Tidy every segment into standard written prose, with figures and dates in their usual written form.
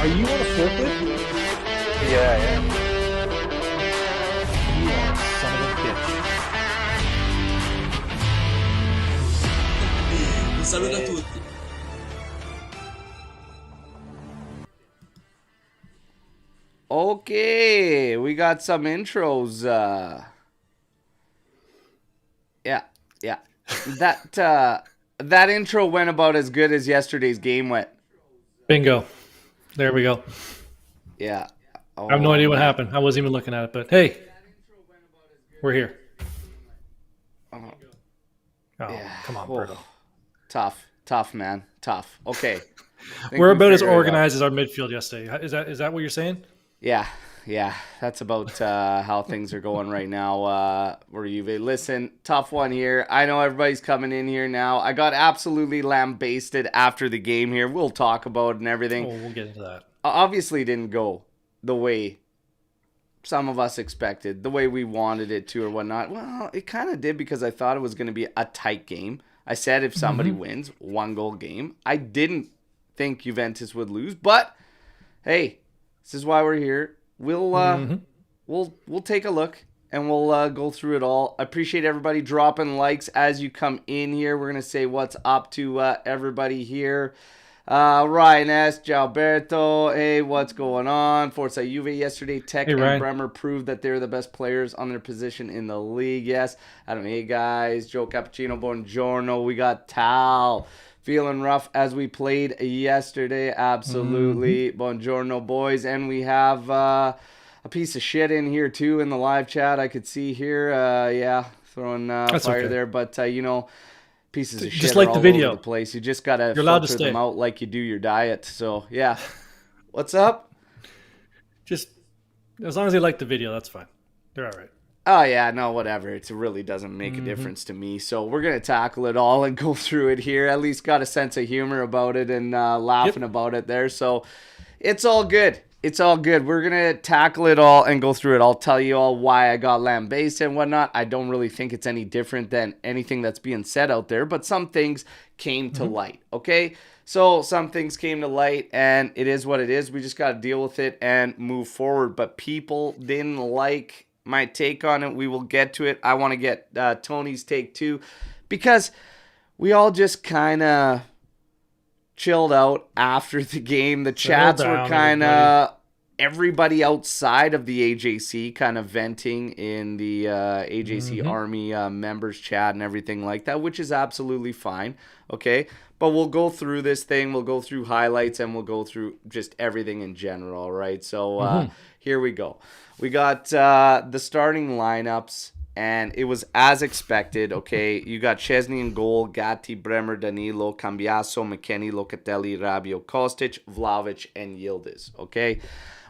Are you on a forklift? Yeah, yeah. You are a son of a bitch. Un saluto a tutti. Okay, we got some intros. Yeah, yeah. That intro went about as good as yesterday's game went. Bingo. There we go. Yeah. I have no idea what man. happened. I wasn't even looking at it, but hey, we're here. Oh, Oh, yeah. come on, Oh, Berto. tough, man. Tough. Okay. Think We're we about as figured it out. organized as our midfield yesterday. Is that what you're saying? Yeah. That's about how things are going right now. For Juve. Listen, tough one here. I know everybody's coming in here now. I got absolutely lambasted after the game here. We'll talk about it and everything. Oh, we'll get into that. Obviously didn't go the way some of us expected, the way we wanted it to or whatnot. Well, it kind of did because I thought it was going to be a tight game. I said if somebody wins, 1-goal game. I didn't think Juventus would lose, but hey, this is why we're here. We'll take a look and we'll go through it all. I appreciate everybody dropping likes as you come in here. We're gonna say what's up to everybody here. Ryan S. Alberto, hey, what's going on? Forza Juve yesterday. Tech Hey, and Ryan. Bremer proved that they're the best players on their position in the league. Yes. Adam, hey guys. Joe Cappuccino, buongiorno. We got Tal. Feeling rough as we played yesterday. Absolutely. Buongiorno, boys. And we have a piece of shit in here, too, in the live chat. I could see here. Yeah, throwing That's fire okay. there. But, pieces of Just shit like are the all video. over the place. You just got to You're allowed to filter them stay. out like you do your diet. So, yeah. What's up? Just as long as they like the video, that's fine. They're all right. Oh, yeah, no, whatever. It really doesn't make a difference to me. So we're going to tackle it all and go through it here. At least got a sense of humor about it and laughing about it there. So it's all good. It's all good. We're going to tackle it all and go through it. I'll tell you all why I got lambasted and whatnot. I don't really think it's any different than anything that's being said out there, but some things came to light, okay? So some things came to light, and it is what it is. We just got to deal with it and move forward. But people didn't like my take on it. We will get to it. I want to get Tony's take too, because we all just kind of chilled out after the game. The chats were down, kind of everybody outside of the AJC kind of venting in the AJC Army members chat and everything like that, which is absolutely fine. Okay. But we'll go through this thing. We'll go through highlights and we'll go through just everything in general. Right. So here we go. We got the starting lineups. And it was as expected, okay? You got Chesney in goal, Gatti, Bremer, Danilo, Cambiaso, McKennie, Locatelli, Rabiot, Kostic, Vlahovic, and Yildiz, okay?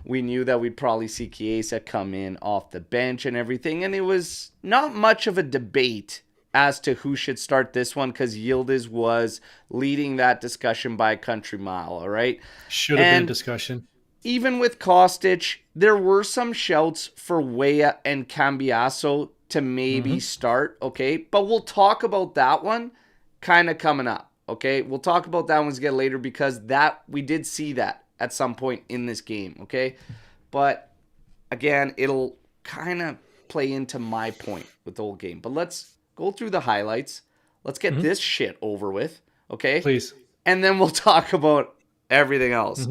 We knew that we'd probably see Chiesa come in off the bench and everything, and it was not much of a debate as to who should start this one because Yildiz was leading that discussion by a country mile, all right? Should have been a discussion. Even with Kostic, there were some shouts for Weah and Cambiaso to maybe start, okay? But we'll talk about that one kind of coming up, okay? We'll talk about that one as we get later because that we did see that at some point in this game, okay? But again, it'll kind of play into my point with the whole game. But let's go through the highlights. Let's get this shit over with, okay? Please. And then we'll talk about everything else.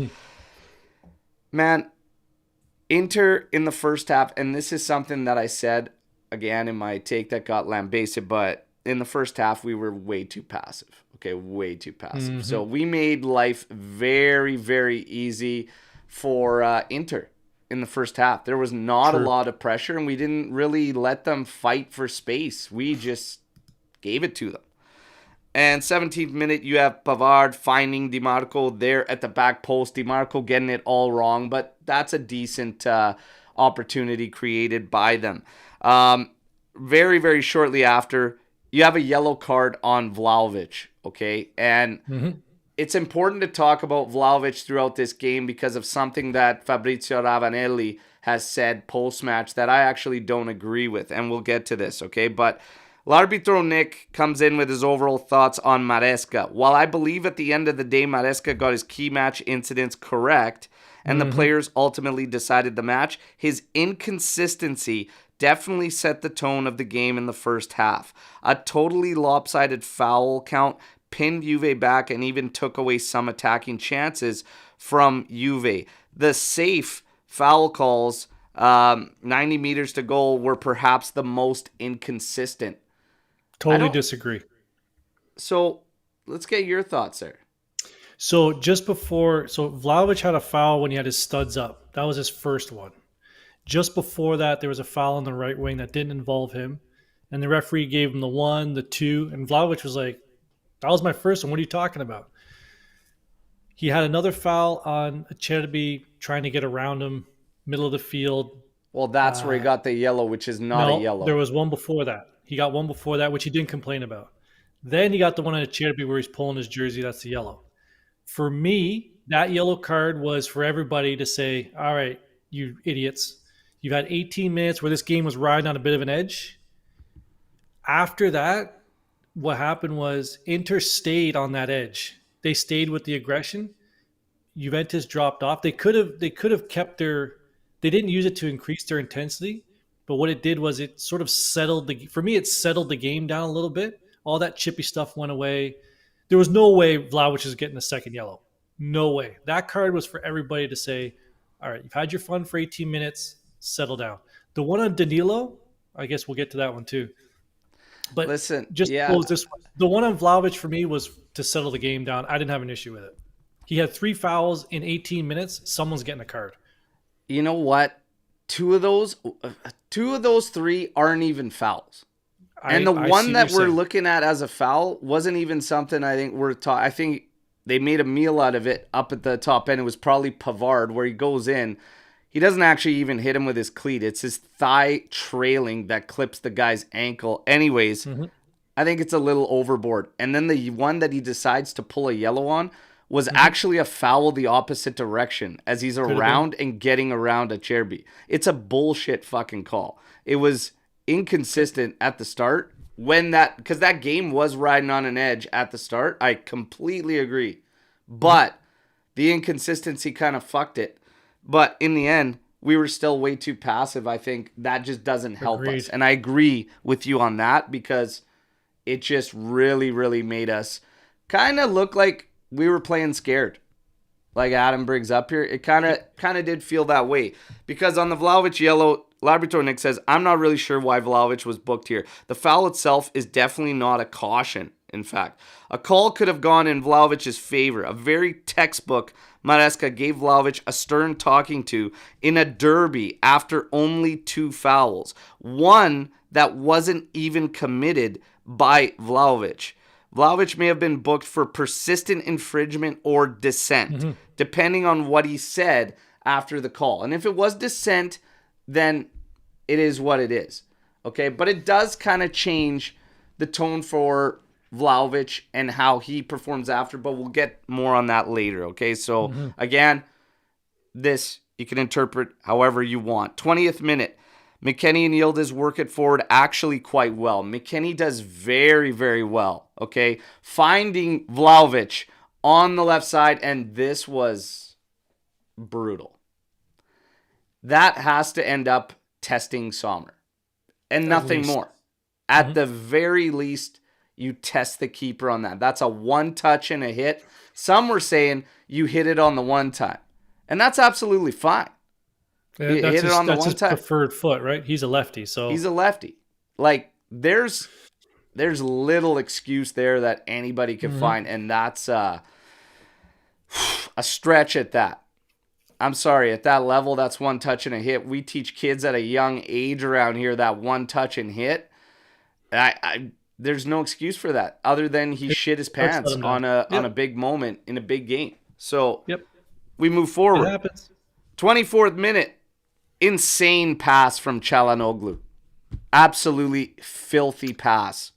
Man, Inter in the first half, and this is something that I said again in my take that got lambasted, but in the first half we were way too passive. Okay, way too passive. So we made life very, very easy for Inter in the first half. There was not a lot of pressure, and we didn't really let them fight for space. We just gave it to them. And 17th minute, you have Pavard finding DiMarco there at the back post. DiMarco getting it all wrong, but that's a decent opportunity created by them. Very, very shortly after, you have a yellow card on Vlahovic, okay? And it's important to talk about Vlahovic throughout this game because of something that Fabrizio Ravanelli has said post-match that I actually don't agree with, and we'll get to this, okay? But L'Arbitro Nick comes in with his overall thoughts on Maresca. While I believe at the end of the day Maresca got his key match incidents correct and the players ultimately decided the match, his inconsistency definitely set the tone of the game in the first half. A totally lopsided foul count pinned Juve back and even took away some attacking chances from Juve. The safe foul calls, 90 meters to goal, were perhaps the most inconsistent. Totally disagree. So let's get your thoughts there. So Vlahovic had a foul when he had his studs up. That was his first one. Just before that, there was a foul on the right wing that didn't involve him. And the referee gave him the 1, the 2. And Vlahovic was like, that was my first one. What are you talking about? He had another foul on Acerbi trying to get around him, middle of the field. Well, that's where he got the yellow, which is not a yellow. There was one before that. He got one before that, which he didn't complain about. Then he got the one on Acerbi where he's pulling his jersey. That's the yellow. For me, that yellow card was for everybody to say, all right, you idiots. You've had 18 minutes where this game was riding on a bit of an edge. After that, what happened was Inter stayed on that edge. They stayed with the aggression. Juventus dropped off. They could have kept their. They didn't use it to increase their intensity, but what it did was it sort of settled it settled the game down a little bit. All that chippy stuff went away. There was no way Vlahovic is getting a second yellow. No way. That card was for everybody to say, all right, you've had your fun for 18 minutes. Settle down. The one on Danilo, I guess we'll get to that one too. But listen, close this one. The one on Vlahovic for me was to settle the game down. I didn't have an issue with it. He had 3 fouls in 18 minutes. Someone's getting a card. You know what? Two of those 3 aren't even fouls. And the one that we're looking at as a foul wasn't even something I think I think they made a meal out of it up at the top end. It was probably Pavard where he goes in. He doesn't actually even hit him with his cleat. It's his thigh trailing that clips the guy's ankle. Anyways, I think it's a little overboard. And then the one that he decides to pull a yellow on was actually a foul the opposite direction as he's around and getting around Acerbi. It's a bullshit fucking call. It was inconsistent at the start because that game was riding on an edge at the start. I completely agree. But the inconsistency kind of fucked it. But in the end, we were still way too passive. I think that just doesn't help us. And I agree with you on that because it just really, really made us kind of look like we were playing scared. Like Adam brings up here, it kind of did feel that way. Because on the Vlahovic yellow, L'Arbitro Nick says, I'm not really sure why Vlahovic was booked here. The foul itself is definitely not a caution, in fact. A call could have gone in Vlahovic's favor. A very textbook Maresca gave Vlahovic a stern talking to in a derby after only 2 fouls. One that wasn't even committed by Vlahovic. Vlahovic may have been booked for persistent infringement or dissent, depending on what he said after the call. And if it was dissent, then it is what it is. Okay, but it does kind of change the tone for Vlahovic and how he performs after, but we'll get more on that later. Okay, so again, this you can interpret however you want. 20th minute. McKennie and Yildiz work it forward actually quite well. McKennie does very, very well, okay? Finding Vlahovic on the left side, and this was brutal. That has to end up testing Sommer, and nothing more. At the very least, you test the keeper on that. That's a one touch and a hit. Some were saying you hit it on the one time, and that's absolutely fine. Yeah, that's his preferred foot, right? He's a lefty, so he's a lefty. Like there's little excuse there that anybody can find, and that's a stretch at that. I'm sorry, at that level, that's one touch and a hit. We teach kids at a young age around here that one touch and hit. There's no excuse for that other than he shit his pants on a big moment in a big game. So we move forward. It happens. 24th minute. Insane pass from Çalhanoğlu. Absolutely filthy pass.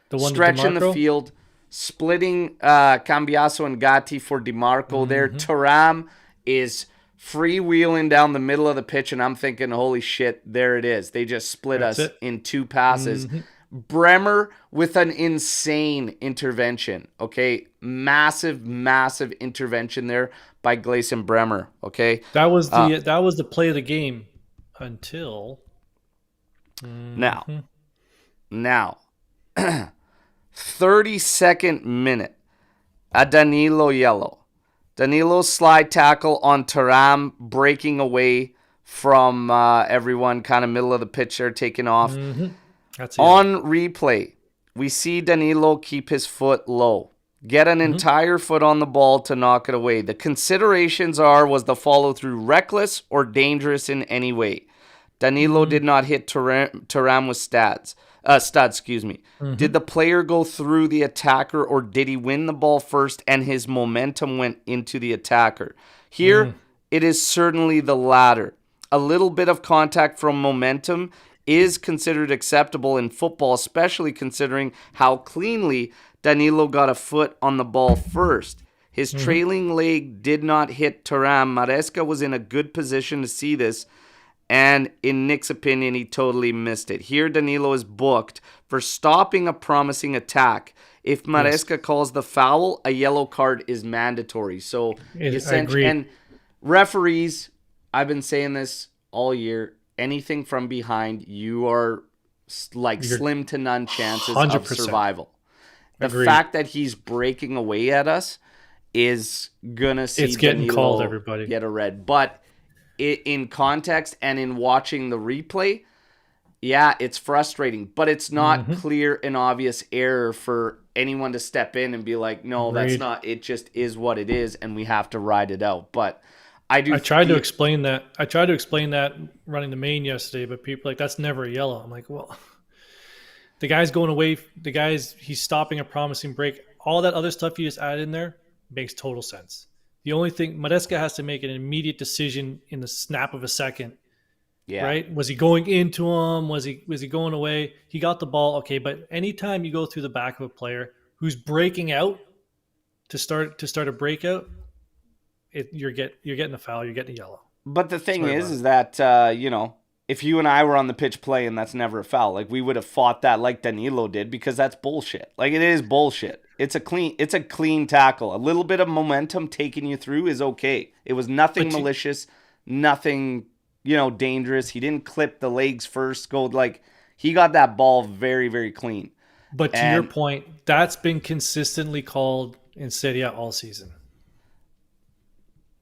The one stretch in the field, splitting Cambiaso and Gatti for DiMarco there. Thuram is freewheeling down the middle of the pitch, and I'm thinking, holy shit, there it is. They just split us in 2 passes. Bremer with an insane intervention. Okay, massive, massive intervention there by Gleison Bremer. Okay, That was the play of the game until. now, Mhm. now, 32nd minute, a Danilo yellow. Danilo slide tackle on Taram, breaking away from everyone, kind of middle of the pitch there, taking off. That's a yellow. On replay, we see Danilo keep his foot low, get an entire foot on the ball to knock it away. The considerations are, was the follow through reckless or dangerous in any way? Danilo did not hit Taram with studs. Did the player go through the attacker, or did he win the ball first and his momentum went into the attacker? Here, it is certainly the latter. A little bit of contact from momentum is considered acceptable in football, especially considering how cleanly Danilo got a foot on the ball first. His trailing leg did not hit Taram. Maresca was in a good position to see this, and in Nick's opinion, he totally missed it. Here, Danilo is booked for stopping a promising attack. If Maresca calls the foul, a yellow card is mandatory. So, I agree. and referees, I've been saying this all year, anything from behind, you are like slim to none chances 100%. of survival. The Agreed. fact that he's breaking away at us is gonna see It's getting Danilo called, everybody. get a red. But in context and in watching the replay, yeah, it's frustrating, but it's not clear and obvious error for anyone to step in and be like, no, that's not, it just is what it is, and we have to ride it out. But I tried to explain that. I tried to explain that running the main yesterday, but people like, that's never a yellow. I'm like, well, the guy's going away. He's stopping a promising break. All that other stuff you just added in there makes total sense. The only thing, Maresca has to make an immediate decision in the snap of a second. Yeah. Right? Was he going into him? Was he going away? He got the ball. Okay, but anytime you go through the back of a player who's breaking out to start a breakout, you're getting a foul. You're getting a yellow. But the thing is that if you and I were on the pitch playing, that's never a foul. Like, we would have fought that like Danilo did, because that's bullshit. Like, it is bullshit. It's a clean tackle. A little bit of momentum taking you through is okay. It was nothing malicious, nothing, dangerous. He didn't clip the legs first. He got that ball very, very clean. But to your point, that's been consistently called in Serie A all season.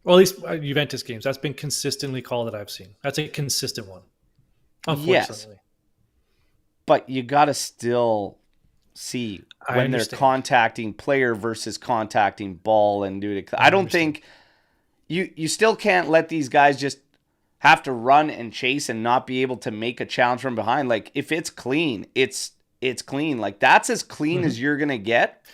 Well, at least Juventus games. That's been consistently called that I've seen. That's a consistent one. Unfortunately. Yes. But you got to still see when they're contacting player versus contacting ball and do it. I don't think you still can't let these guys just have to run and chase and not be able to make a challenge from behind. Like, if it's clean, it's clean. Like, that's as clean as you're going to get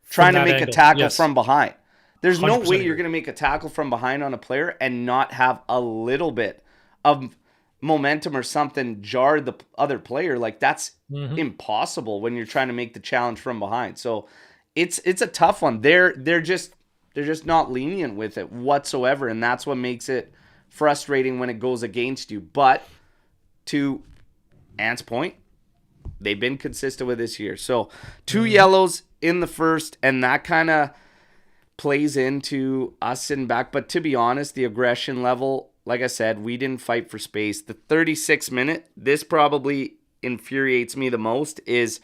trying to make a tackle from behind. There's no way you're going to make a tackle from behind on a player and not have a little bit of momentum or something jar the other player. Like, that's impossible when you're trying to make the challenge from behind. So it's a tough one. They're just not lenient with it whatsoever, and that's what makes it frustrating when it goes against you. But to Ant's point, they've been consistent with this year. So 2 yellows in the first, and that kind of plays into us sitting back. But to be honest, the aggression level, like I said, we didn't fight for space. The 36th minute, this probably infuriates me the most, is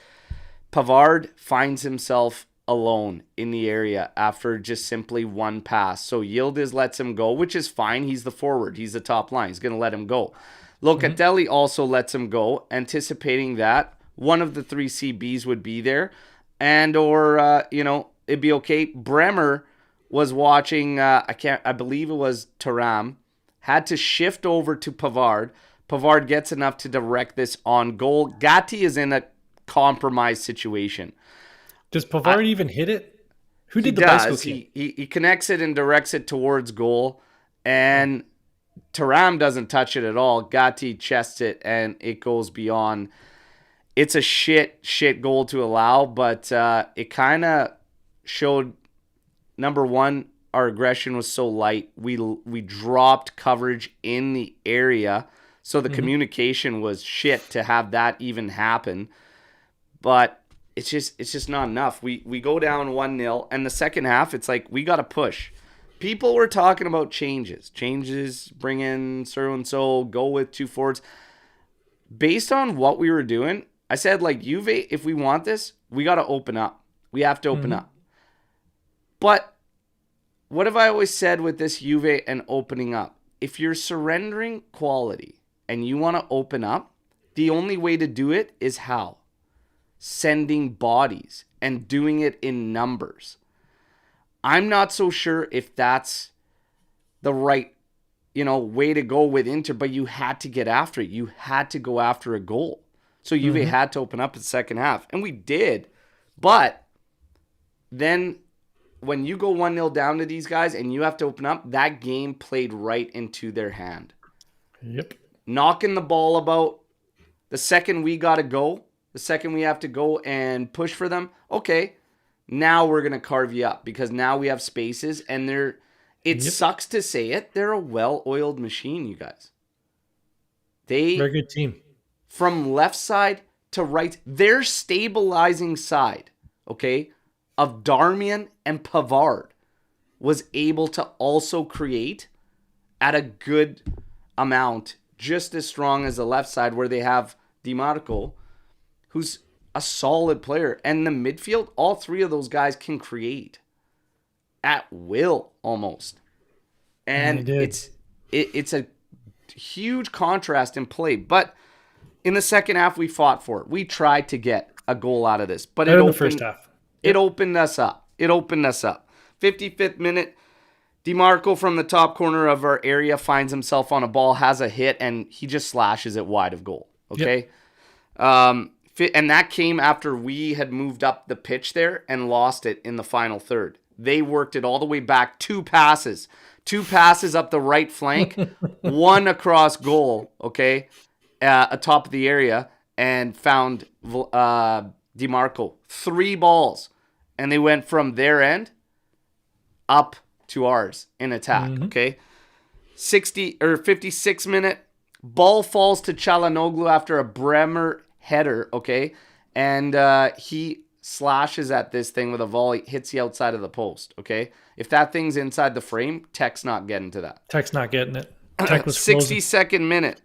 Pavard finds himself alone in the area after just simply one pass. So Yildiz lets him go, which is fine. He's the forward. He's the top line. He's going to let him go. Locatelli also lets him go, anticipating that one of the 3 CBs would be there, and or it'd be okay. Bremer was watching, I believe it was Taram, had to shift over to Pavard. Pavard gets enough to direct this on goal. Gatti is in a compromised situation. Does Pavard even hit it? Who did the bicycle kick? He connects it and directs it towards goal, and Taram doesn't touch it at all. Gatti chests it, and it goes beyond. It's a shit goal to allow, but it kind of showed, number one, our aggression was so light. We dropped coverage in the area, so the communication was shit to have that even happen. but it's just not enough. We go down 1-0, and the second half, it's like we got to push. People were talking about changes, bring in so and so, go with 2 forwards. Based on what we were doing, I said, like, Juve, if we want this, we got to open up. We have to open up. But what have I always said with this Juve and opening up? If you're surrendering quality and you want to open up, the only way to do it is how? Sending bodies and doing it in numbers. I'm not so sure if that's the right, way to go with Inter, but you had to get after it. You had to go after a goal. So Juve had to open up in the second half, and we did. But then when you go 1-0 down to these guys and you have to open up, that game played right into their hand. Yep. Knocking the ball about. The second we got to go, the second we have to go and push for them, okay, now we're going to carve you up because now we have spaces, and it sucks to say it, they're a well-oiled machine, you guys. Very good team. From left side to right, their stabilizing side, okay, of Darmian and Pavard was able to also create at a good amount, just as strong as the left side where they have DiMarco, who's a solid player. And the midfield, all 3 of those guys can create at will almost. And it's a huge contrast in play. But in the second half, we fought for it. We tried to get a goal out of this. But in the first half. It opened us up. 55th minute, DiMarco from the top corner of our area finds himself on a ball, has a hit, and he just slashes it wide of goal. Okay? Yep. And that came after we had moved up the pitch there and lost it in the final third. They worked it all the way back, 2 passes. 2 passes up the right flank, 1 across goal, okay, atop of the area, and found DiMarco. 3 balls. And they went from their end up to ours in attack, okay? 56 minute, ball falls to Çalhanoğlu after a Bremer header, okay? And he slashes at this thing with a volley, hits the outside of the post, okay? If that thing's inside the frame, Tech's not getting to that. Tech's not getting it. Tech was 62nd minute.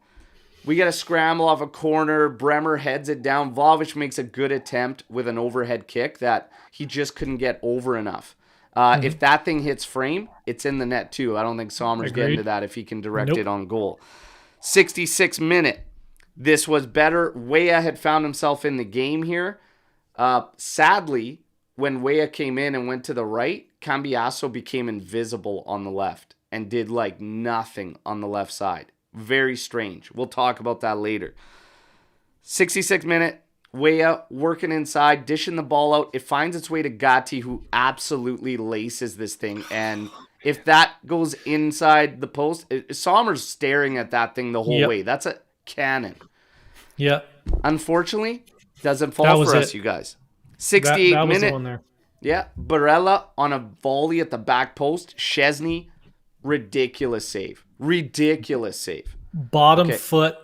We get a scramble off a corner. Bremer heads it down. Vlahovic makes a good attempt with an overhead kick that he just couldn't get over enough. If that thing hits frame, it's in the net too. I don't think Sommer's getting to that if he can direct it on goal. 66th minute. This was better. Weah had found himself in the game here. Sadly, when Weah came in and went to the right, Cambiasso became invisible on the left and did like nothing on the left side. Very strange. We'll talk about that later. 66th minute, Weah working inside, dishing the ball out. It finds its way to Gatti, who absolutely laces this thing. And if that goes inside the post, Sommer's staring at that thing the whole way. That's a cannon. Yeah. Unfortunately, doesn't fall for us, you guys. 68 that was minute. The one there. Yeah. Barella on a volley at the back post. Szczesny, ridiculous save. Bottom foot,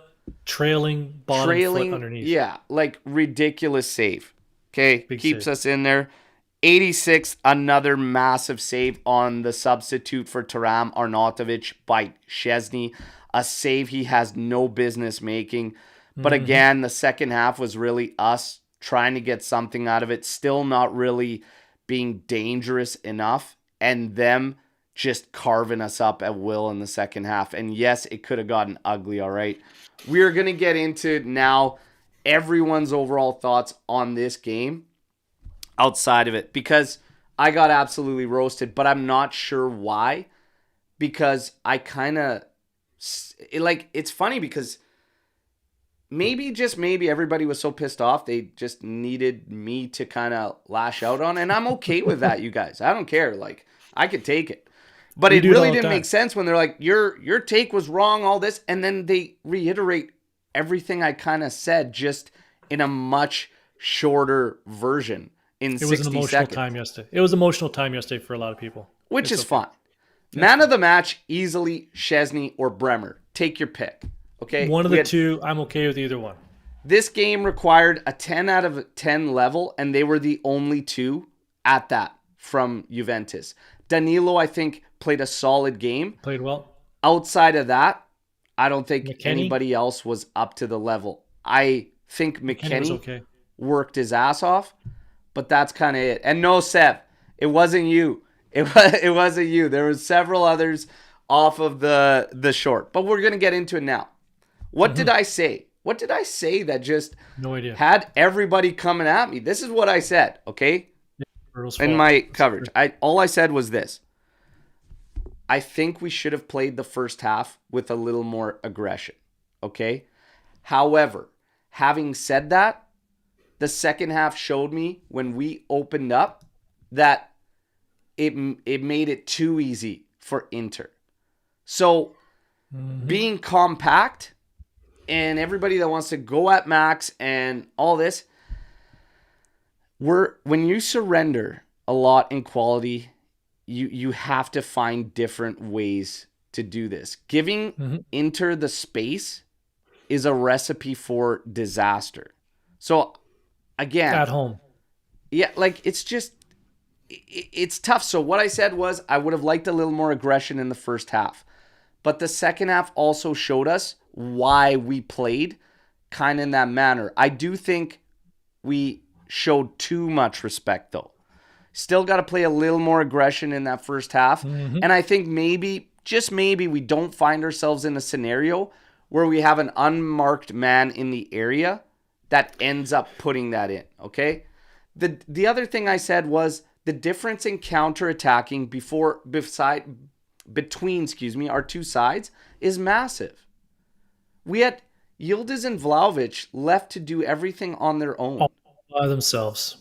trailing foot underneath. Yeah, like ridiculous save. Okay, keeps save. Us in there. 86th, another massive save on the substitute for Thuram, Arnautovic by Szczesny. A save he has no business making. But again, the second half was really us trying to get something out of it, still not really being dangerous enough, and them just carving us up at will in the second half. And yes, it could have gotten ugly, all right? We're going to get into now everyone's overall thoughts on this game outside of it, because I got absolutely roasted, but I'm not sure why, because I kind of, it's funny because maybe, just maybe, everybody was so pissed off they just needed me to kind of lash out on, and I'm okay with that, you guys. I don't care. Like, I could take it. But it really didn't make sense when they're like, your take was wrong, all this, and then they reiterate everything I kind of said just in a much shorter version in 60 seconds. It was an emotional time yesterday. It was emotional time yesterday for a lot of people. Which is fine. Man of the match, easily Szczesny or Bremer. Take your pick. Okay? One of the two, I'm okay with either one. This game required a 10 out of 10 level, and they were the only two at that from Juventus. Danilo, I think, played a solid game. Played well. Outside of that, I don't think McKennie. anybody else was up to the level. I think McKennie was McKennie okay. worked his ass off, but that's kind of it. And no, Seb, it wasn't you. It wasn't you. There was several others off of the short, but we're gonna get into it now. What did I say? What did I say that just No idea. had everybody coming at me? This is what I said, okay? In my coverage. All I said was this. I think we should have played the first half with a little more aggression, okay? However, having said that, the second half showed me when we opened up that it made it too easy for Inter. So being compact and everybody that wants to go at max and all this, when you surrender a lot in quality, you have to find different ways to do this. Giving Inter the space is a recipe for disaster. So again, At home. yeah, like it's tough. So what I said was I would have liked a little more aggression in the first half. But the second half also showed us why we played kind of in that manner. I do think we showed too much respect, though. Still got to play a little more aggression in that first half. And I think maybe, just maybe, we don't find ourselves in a scenario where we have an unmarked man in the area that ends up putting that in, okay? The other thing I said was the difference in counterattacking between our two sides is massive. We had Yildiz and Vlahovic left to do everything on their own. All by themselves.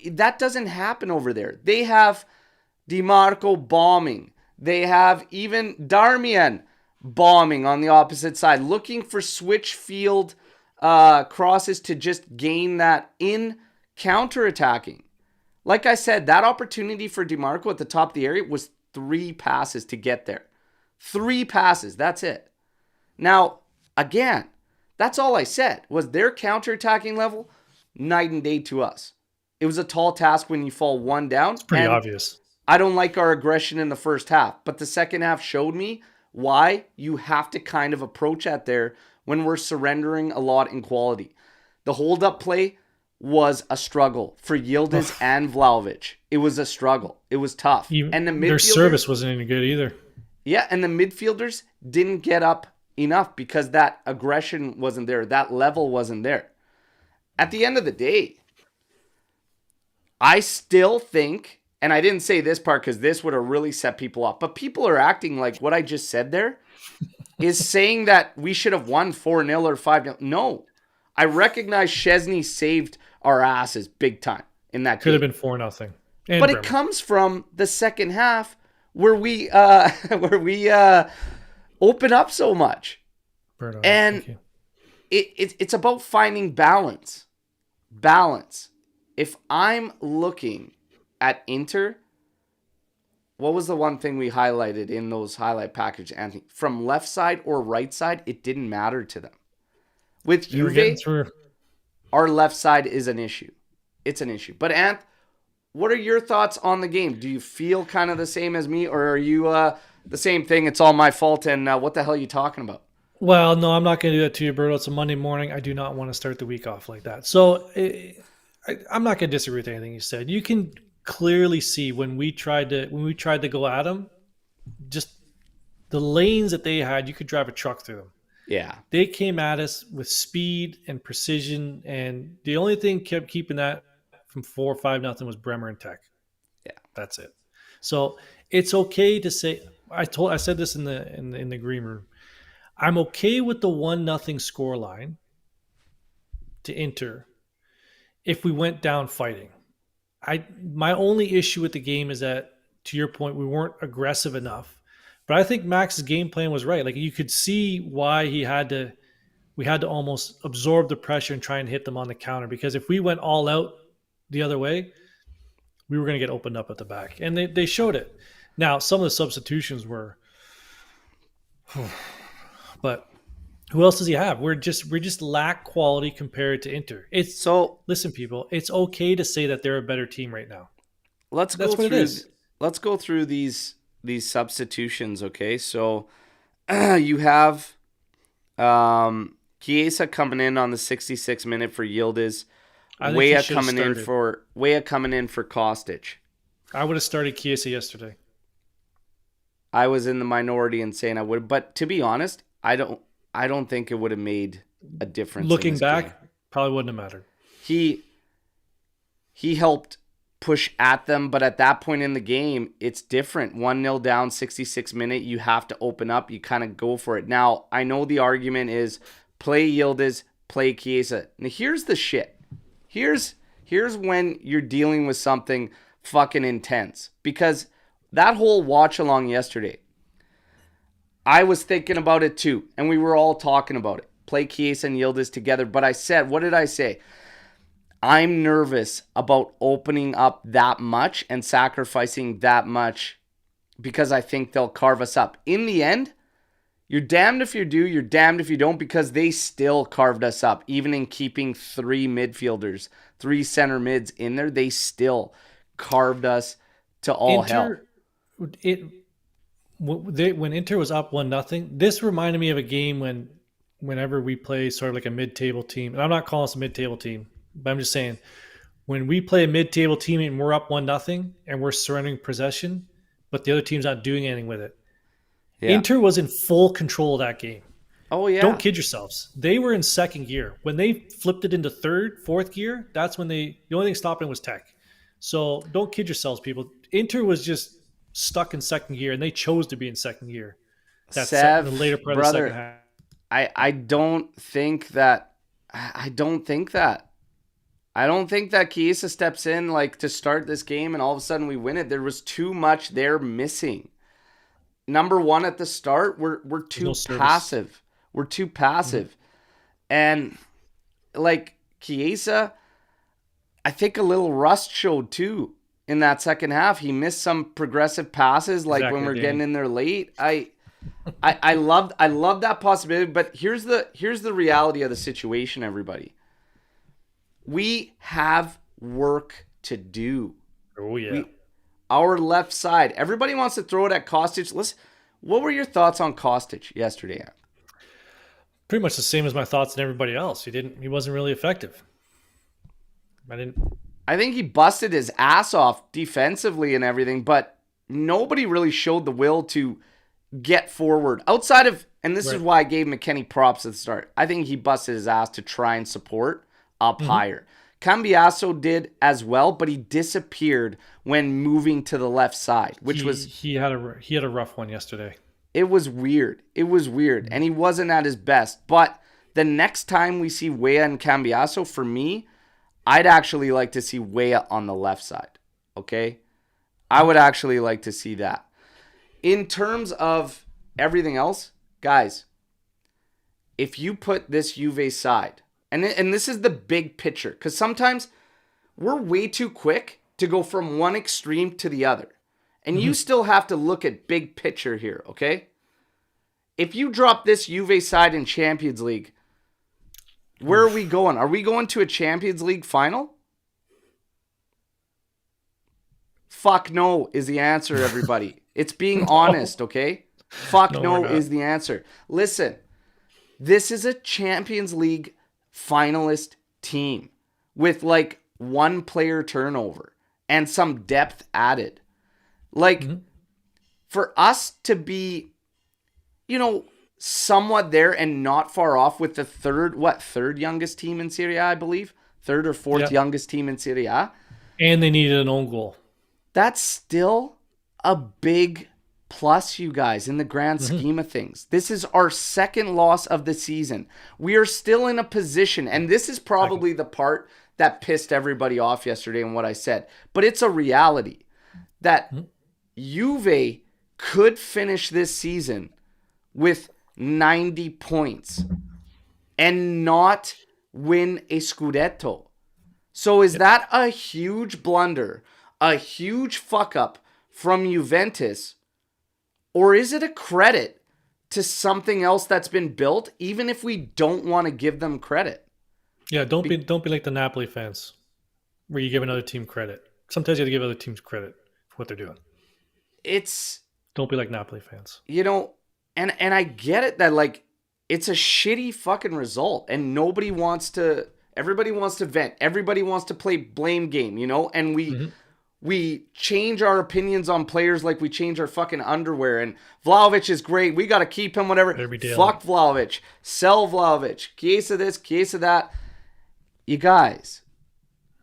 That doesn't happen over there. They have DiMarco bombing. They have even Darmian bombing on the opposite side, looking for switch field crosses to just gain that in counterattacking. Like I said, that opportunity for DiMarco at the top of the area was 3 passes to get there. 3 passes, that's it. Now, again, that's all I said. Was their counterattacking level night and day to us. It was a tall task when you fall one down. It's pretty obvious. I don't like our aggression in the first half, but the second half showed me why you have to kind of approach that there when we're surrendering a lot in quality. The hold-up play was a struggle for Yildiz and Vlahovic. It was a struggle. It was tough. And their service wasn't any good either. Yeah, and the midfielders didn't get up enough because that aggression wasn't there. That level wasn't there. At the end of the day, I still think, and I didn't say this part because this would have really set people off, but people are acting like what I just said there is saying that we should have won 4-0 or 5-0. No. I recognize Szczesny saved our asses big time in that game. Could have been 4-0. But it comes from the second half where we open up so much. Berto, and it's about finding balance. Balance. If I'm looking at Inter, what was the one thing we highlighted in those highlight packages, Anthony? From left side or right side, it didn't matter to them. With Juve, our left side is an issue. It's an issue. But Anth, what are your thoughts on the game? Do you feel kind of the same as me, or are you the same thing? It's all my fault, and what the hell are you talking about? Well, no, I'm not going to do that to you, Berto. It's a Monday morning. I do not want to start the week off like that. So I'm not going to disagree with anything you said. You can clearly see when we tried to go at them, just the lanes that they had, you could drive a truck through them. Yeah. They came at us with speed and precision, and the only thing kept keeping that from 4 or 5-0 was Bremer and Tech. Yeah. That's it. So it's okay to say, I said this in the green room. I'm okay with the 1-0 scoreline to Inter if we went down fighting. My only issue with the game is that, to your point, we weren't aggressive enough. But I think Max's game plan was right. Like, you could see why we had to almost absorb the pressure and try and hit them on the counter, because if we went all out the other way, we were going to get opened up at the back. And they showed it. Now, some of the substitutions were but Who else does he have? We just lack quality compared to Inter. It's So Listen, people. It's okay to say that they're a better team right now. let's go That's what it through is. let's go through these substitutions. Okay, so you have Chiesa coming in on the 66th minute for Yildiz. I think he should have Weah coming in for Kostic. I would have started Chiesa yesterday. I was in the minority in saying I would, but to be honest, I don't think it would have made a difference in Looking this game. back, probably wouldn't have mattered. He helped push at them, but at that point in the game, it's different. 1-0 down, 66 minute, you have to open up, you kind of go for it. Now, I know the argument is play Yildiz, play Chiesa. Now here's the shit. Here's when you're dealing with something fucking intense. Because that whole watch along yesterday, I was thinking about it too, and we were all talking about it. Play Chiesa and Yildiz together. But I said, what did I say? I'm nervous about opening up that much and sacrificing that much because I think they'll carve us up. In the end, you're damned if you do, you're damned if you don't, because they still carved us up. Even in keeping 3 midfielders, 3 center mids in there, they still carved us to all hell. It when Inter was up 1-0, this reminded me of a game whenever we play sort of like a mid-table team, and I'm not calling us a mid-table team, but I'm just saying when we play a mid-table team and we're up 1-0 and we're surrendering possession, but the other team's not doing anything with it. Yeah. Inter was in full control of that game. Oh, yeah. Don't kid yourselves. They were in second gear. When they flipped it into third, fourth gear, that's when the only thing stopping was tech. So don't kid yourselves, people. Inter was just stuck in second gear, and they chose to be in second gear. That's the later part brother, of the second half. I don't think that. I don't think that Chiesa steps in like to start this game and all of a sudden we win it. There was too much there missing. Number one, at the start, we're too passive. We're too passive. Mm-hmm. And like Chiesa, I think a little rust showed too in that second half. He missed some progressive passes like when we're getting in there late. I love that possibility, but here's the reality of the situation, everybody. We have work to do. Oh yeah. Our left side. Everybody wants to throw it at Kostic. Listen, what were your thoughts on Kostic yesterday? Pretty much the same as my thoughts on everybody else. He wasn't really effective. I think he busted his ass off defensively and everything, but nobody really showed the will to get forward. Outside of, and this is why I gave McKennie props at the start. I think he busted his ass to try and support up higher. Cambiasso did as well, but he disappeared when moving to the left side, which he had a rough one yesterday. It was weird. And he wasn't at his best. But the next time we see Weah and Cambiasso, for me, I'd actually like to see Weah on the left side. Okay? I would actually like to see that. In terms of everything else, guys, if you put this Juve side, and this is the big picture, because sometimes we're way too quick to go from one extreme to the other. And you still have to look at big picture here, okay? If you drop this Juve side in Champions League, where are we going? Are we going to a Champions League final? Fuck no is the answer, everybody. It's being honest, okay? Fuck no is the answer. Listen, this is a Champions League finalist team with like 1 player turnover and some depth added. Like, for us to be, somewhat there and not far off with the third youngest team in Serie A, I believe? Third or fourth youngest team in Serie A. And they needed an own goal. That's still a big plus, you guys, in the grand scheme of things. This is our second loss of the season. We are still in a position, and this is probably the part that pissed everybody off yesterday in what I said, but it's a reality that Juve could finish this season with 90 points and not win a Scudetto. So is that a huge blunder, a huge fuck up from Juventus? Or is it a credit to something else that's been built, even if we don't want to give them credit. Yeah, don't be like the Napoli fans, where you give another team credit. Sometimes you have to give other teams credit for what they're doing. It's, Don't be like Napoli fans. you know, and I get it that like it's a shitty fucking result, and everybody wants to vent, everybody wants to play blame game, you know, and we change our opinions on players like we change our fucking underwear. And Vlahovic is great, we got to keep him, whatever. Every day. Fuck Vlahovic, sell Vlahovic, case of this, case of that. You guys,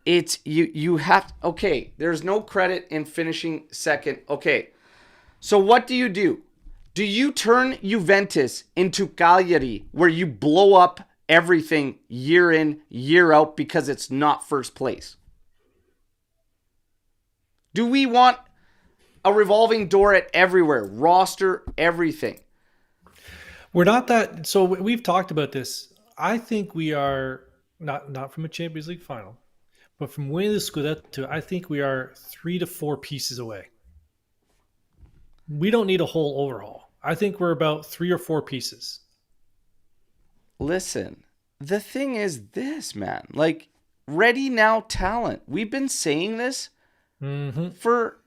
it's you have, okay, there's no credit in finishing second. Okay, so what do? Do you turn Juventus into Cagliari, where you blow up everything year in, year out because it's not first place? Do we want a revolving door at everywhere, roster, everything? We're not that. So we've talked about this. I think we are not from a Champions League final, but from winning the Scudetto. I think we are 3 to 4 pieces away. We don't need a whole overhaul. I think we're about 3 or 4 pieces. Listen, the thing is this, man. Like, ready now talent. We've been saying this for...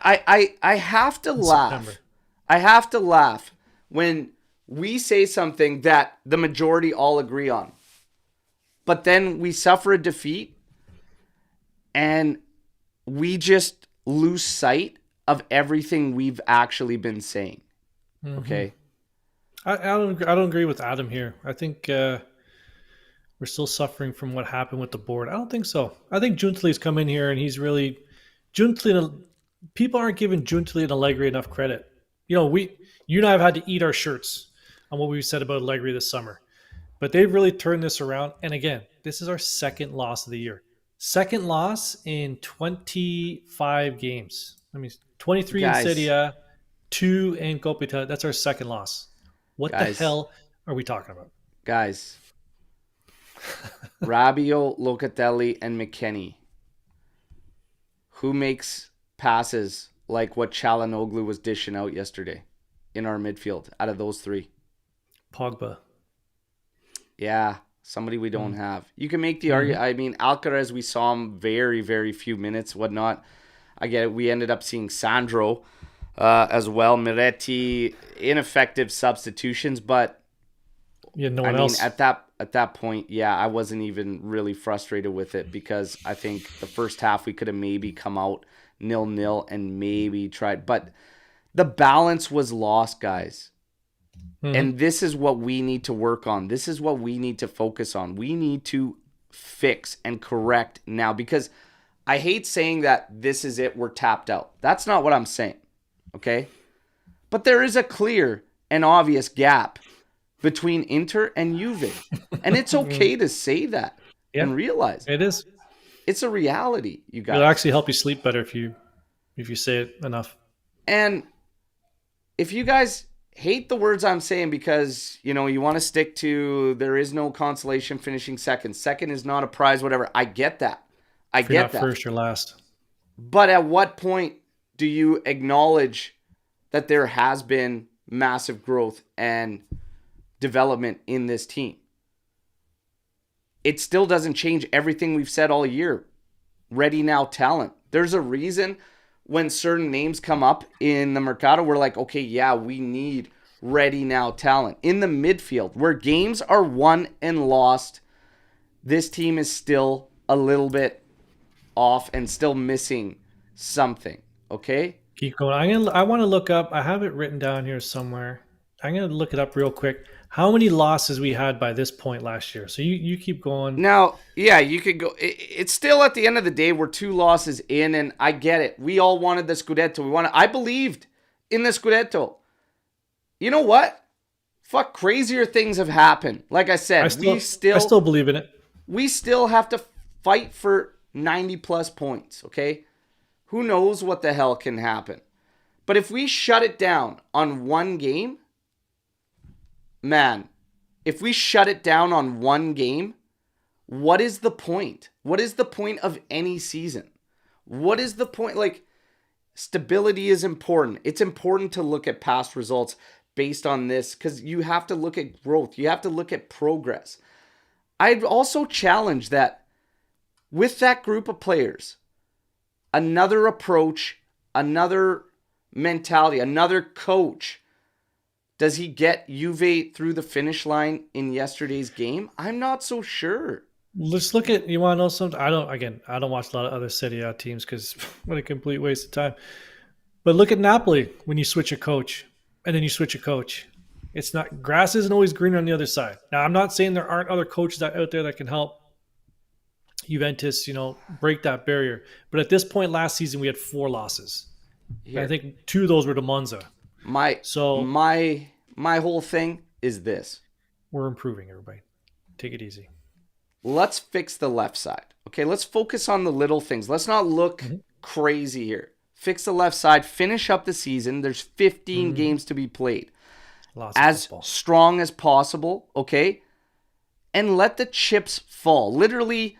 I have to laugh. September. I have to laugh when we say something that the majority all agree on. But then we suffer a defeat and we just lose sight of everything we've actually been saying. Okay. I don't agree with Adam here. I think we're still suffering from what happened with the board. I don't think so. I think Giuntoli's come in here and he's really people aren't giving Giuntoli and Allegri enough credit. You know, you and I have had to eat our shirts on what we've said about Allegri this summer. But they've really turned this around. And again, this is our second loss of the year. Second loss in 25 games. I mean, 23 Guys. in Serie A, 2 in Coppa Italia. That's our second loss. What Guys. the hell are we talking about? Guys, Rabiot, Locatelli, and McKennie. Who makes passes like what Çalhanoğlu was dishing out yesterday in our midfield out of those 3? Pogba. Yeah, somebody we don't have. You can make the argument. I mean, Alcaraz, we saw him very, very few minutes, whatnot. I get it. We ended up seeing Sandro as well. Miretti, ineffective substitutions, but Yeah, no one else. at that point, yeah, I wasn't even really frustrated with it because I think the first half we could have maybe come out 0-0 and maybe tried, but the balance was lost, guys. And this is what we need to work on. This is what we need to focus on. We need to fix and correct now, because I hate saying that this is it, we're tapped out. That's not what I'm saying, okay? But there is a clear and obvious gap between Inter and Juve. And it's okay to say that and realize It is. it's a reality, you guys. It'll actually help you sleep better if you say it enough. And if you guys hate the words I'm saying because, you know, you want to stick to there is no consolation finishing second. Second is not a prize, whatever. I get that. I If you're get not that. first or last. But at what point do you acknowledge that there has been massive growth and development in this team? It still doesn't change everything we've said all year. Ready now talent. There's a reason when certain names come up in the Mercado, we're like, okay, yeah, we need ready now talent. In the midfield, where games are won and lost, this team is still a little bit off and still missing something, okay? Keep going. I want to look up. I have it written down here somewhere. I'm going to look it up real quick. How many losses we had by this point last year? So you keep going. Now, yeah, you could go. It's still at the end of the day, we're 2 losses in, and I get it. We all wanted the Scudetto. I believed in the Scudetto. You know what? Fuck, crazier things have happened. Like I said, I still believe in it. We still have to fight for 90 plus points, okay? Who knows what the hell can happen? But if we shut it down on one game, man, if we shut it down on one game, what is the point? What is the point of any season? What is the point? Like, stability is important. It's important to look at past results. based on this, because you have to look at growth. You have to look at progress. I'd also challenge that with that group of players, another approach, another mentality, another coach. Does he get Juve through the finish line in yesterday's game? I'm not so sure. Let's look at. You want to know something? I don't watch a lot of other Serie A teams because what a complete waste of time. But look at Napoli when you switch a coach, and then you switch a coach. It's not grass isn't always green on the other side. Now, I'm not saying there aren't other coaches out there that can help Juventus, break that barrier. But at this point last season, we had 4 losses. I think 2 of those were to Monza. My whole thing is this. We're improving, everybody. Take it easy. Let's fix the left side. Okay, let's focus on the little things. Let's not look crazy here. Fix the left side. Finish up the season. There's 15 games to be played. Lots of as football. Strong as possible, okay? And let the chips fall. Literally,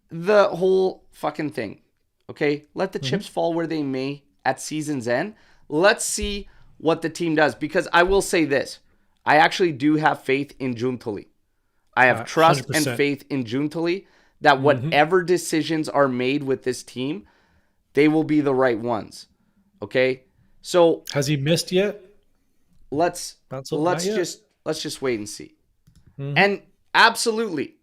the whole fucking thing, okay? Let the chips fall where they may at season's end. Let's see what the team does, because I will say this. I actually do have faith in Giuntoli. I have trust 100%. and faith in Giuntoli that whatever decisions are made with this team, they will be the right ones, okay? So has he missed yet? let's just wait and see. And absolutely,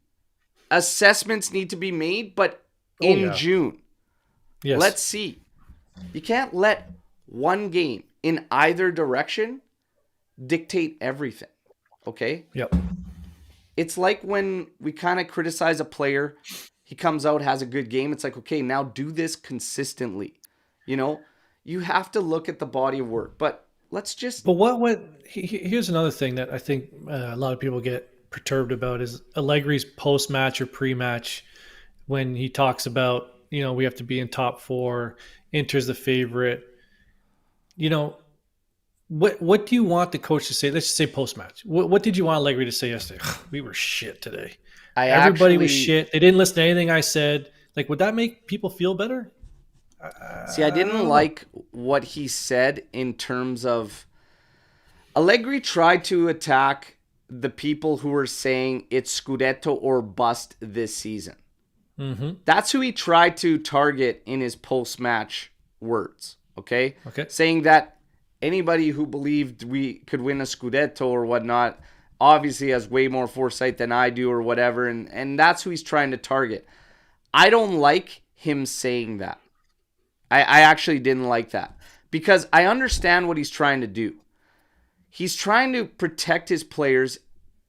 assessments need to be made, but in June. Yes. Let's see. You can't let one game in either direction dictate everything. Okay? Yep. It's like when we kind of criticize a player, he comes out, has a good game. It's like, okay, now do this consistently. You have to look at the body of work, but let's just. But here's another thing that I think a lot of people get perturbed about is Allegri's post-match or pre-match when he talks about, we have to be in top 4, Inter's the favorite. What do you want the coach to say? Let's just say post-match. What did you want Allegri to say yesterday? We were shit today. Everybody was shit. They didn't listen to anything I said. Like, would that make people feel better? See, I didn't like what he said in terms of Allegri tried to attack the people who were saying it's Scudetto or bust this season. That's who he tried to target in his post-match words, okay? Saying that anybody who believed we could win a Scudetto or whatnot obviously has way more foresight than I do or whatever, and that's who he's trying to target. I don't like him saying that. I actually didn't like that because I understand what he's trying to do. He's trying to protect his players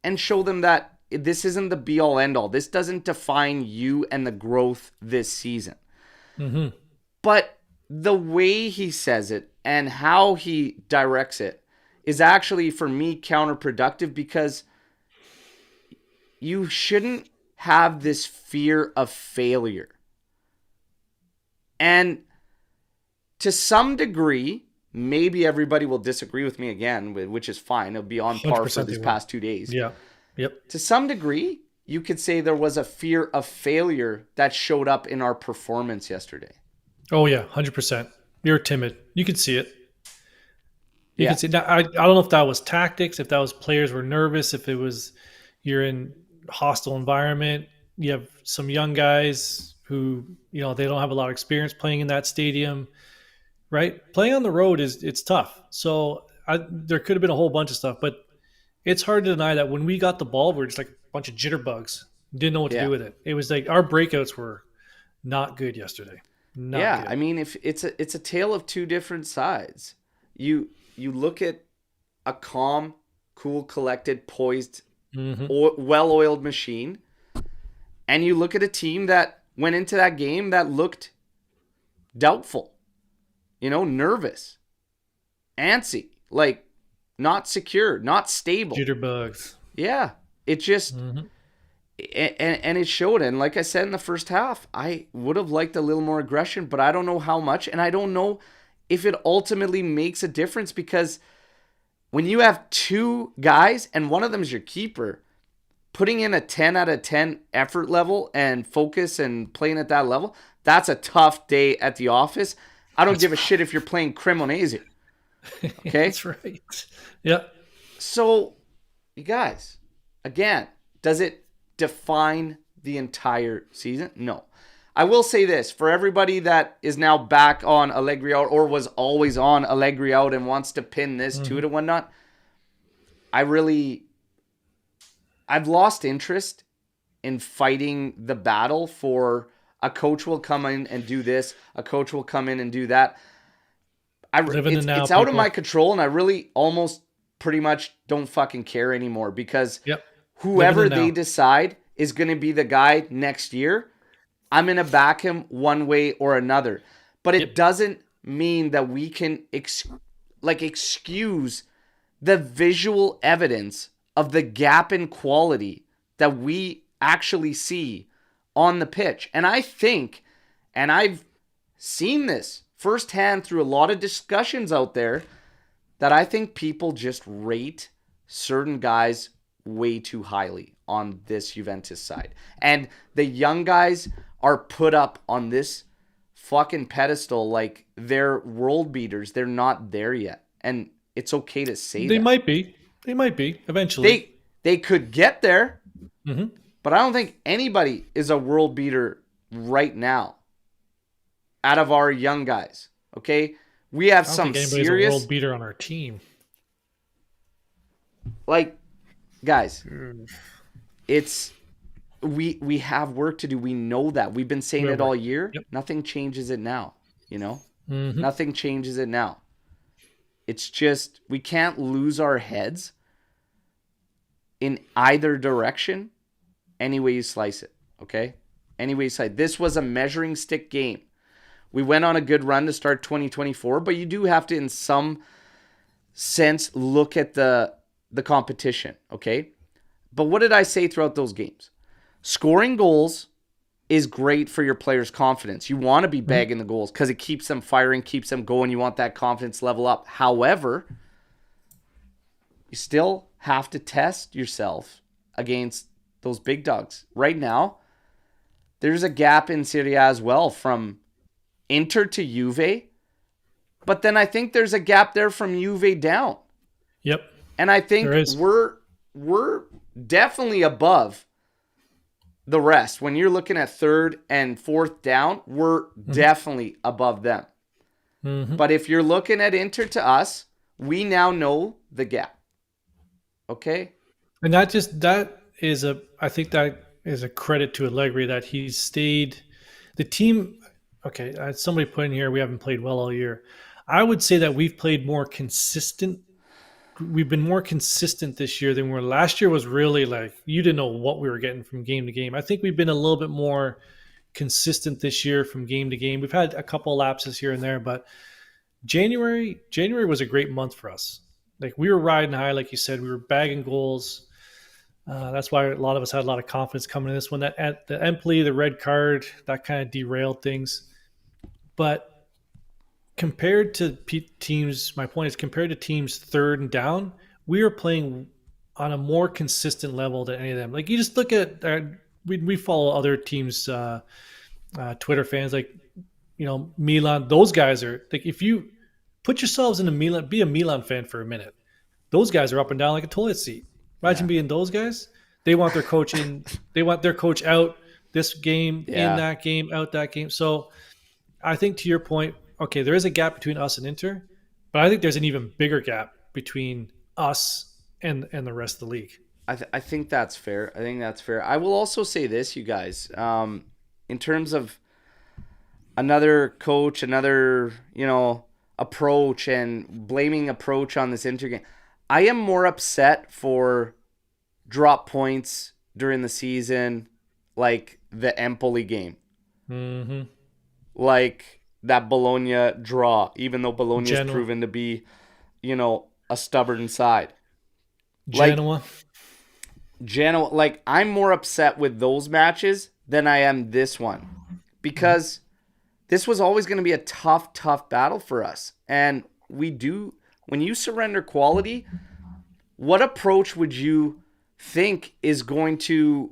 and show them that this isn't the be-all, end-all. This doesn't define you and the growth this season. But the way he says it and how he directs it is actually, for me, counterproductive because you shouldn't have this fear of failure. And to some degree, maybe everybody will disagree with me again, which is fine. It'll be on par for these past 2 days. Yeah. Yep. To some degree, you could say there was a fear of failure that showed up in our performance yesterday. Oh, yeah, 100%. You're timid. You could see it. You could see. Now, I don't know if that was tactics, if that was players were nervous, if it was you're in a hostile environment. You have some young guys who, they don't have a lot of experience playing in that stadium, right? Playing on the road it's tough. So there could have been a whole bunch of stuff, but it's hard to deny that when we got the ball, we're just like a bunch of jitterbugs. Didn't know what to do with it. It was like our breakouts were not good yesterday. Not good. I mean, if it's a tale of two different sides. You look at a calm, cool, collected, poised, well-oiled machine, and you look at a team that went into that game that looked doubtful, nervous, antsy, like not secure, not stable. Jitterbugs. Yeah, it just and it showed. And like I said in the first half, I would have liked a little more aggression, but I don't know how much, and I don't know if it ultimately makes a difference because when you have 2 guys and one of them is your keeper, putting in a 10 out of 10 effort level and focus and playing at that level, that's a tough day at the office. I don't give a shit if you're playing Cremonese. Okay? That's right. Yeah. So, you guys, again, does it define the entire season? No. I will say this, for everybody that is now back on Allegri out or was always on Allegri out and wants to pin this to it and whatnot, I've lost interest in fighting the battle for a coach will come in and do this, a coach will come in and do that. It's out of my control, and I really almost pretty much don't fucking care anymore because whoever they decide is going to be the guy next year, I'm going to back him one way or another. But it doesn't mean that we can excuse the visual evidence of the gap in quality that we actually see on the pitch. And I think, and I've seen this firsthand through a lot of discussions out there, that I think people just rate certain guys way too highly on this Juventus side. And the young guys are put up on this fucking pedestal like they're world beaters. They're not there yet. And it's okay to say they might be. They might be eventually. They could get there, but I don't think anybody is a world beater right now out of our young guys. Okay? We have some serious... a world beater on our team. Like, guys, it's... We have work to do. We know that. We've been saying it all year. Nothing changes it now, you know? Nothing changes it now. It's just, we can't lose our heads in either direction, any way you slice it, okay? Any way you slice it. This was a measuring stick game. We went on a good run to start 2024, but you do have to, in some sense, look at the competition, okay? But what did I say throughout those games? Scoring goals is great for your players' confidence. You want to be bagging the goals because it keeps them firing, keeps them going. You want that confidence level up. However, you still have to test yourself against those big dogs. Right now, there's a gap in Serie A as well from Inter to Juve, but then I think there's a gap there from Juve down. Yep. And I think we're definitely above the rest. When you're looking at third and fourth down, we're definitely above them. But if you're looking at Inter to us, we now know the gap. Okay? And I think that is a credit to Allegri that he's stayed. The team, okay, somebody put in here, we haven't played well all year. I would say that we've played more consistent. We've been more consistent this year than we were. Last year was really like, you didn't know what we were getting from game to game. I think we've been a little bit more consistent this year from game to game. We've had a couple of lapses here and there, but January was a great month for us. Like, we were riding high, like you said, we were bagging goals. That's why a lot of us had a lot of confidence coming in this one. That at the Empoli, the red card, that kind of derailed things. But compared to teams, my point is, compared to teams third and down, we are playing on a more consistent level than any of them. Like, you just look at, we follow other teams, Twitter fans, like, you know, Milan. Those guys are, like, if you put yourselves in Milan, be a Milan fan for a minute. Those guys are up and down like a toilet seat. Imagine being those guys. They want their coach in. They want their coach out this game, in that game, out that game. So I think, to your point, okay, there is a gap between us and Inter, but I think there's an even bigger gap between us and the rest of the league. I think that's fair. I will also say this, you guys, in terms of another coach, another, you know, approach and blaming approach on this Inter game. I am more upset for drop points during the season, like the Empoli game. Like that Bologna draw, even though Bologna has proven to be, you know, a stubborn side. Genoa, like, I'm more upset with those matches than I am this one, because this was always going to be a tough battle for us. And when you surrender quality, what approach would you think is going to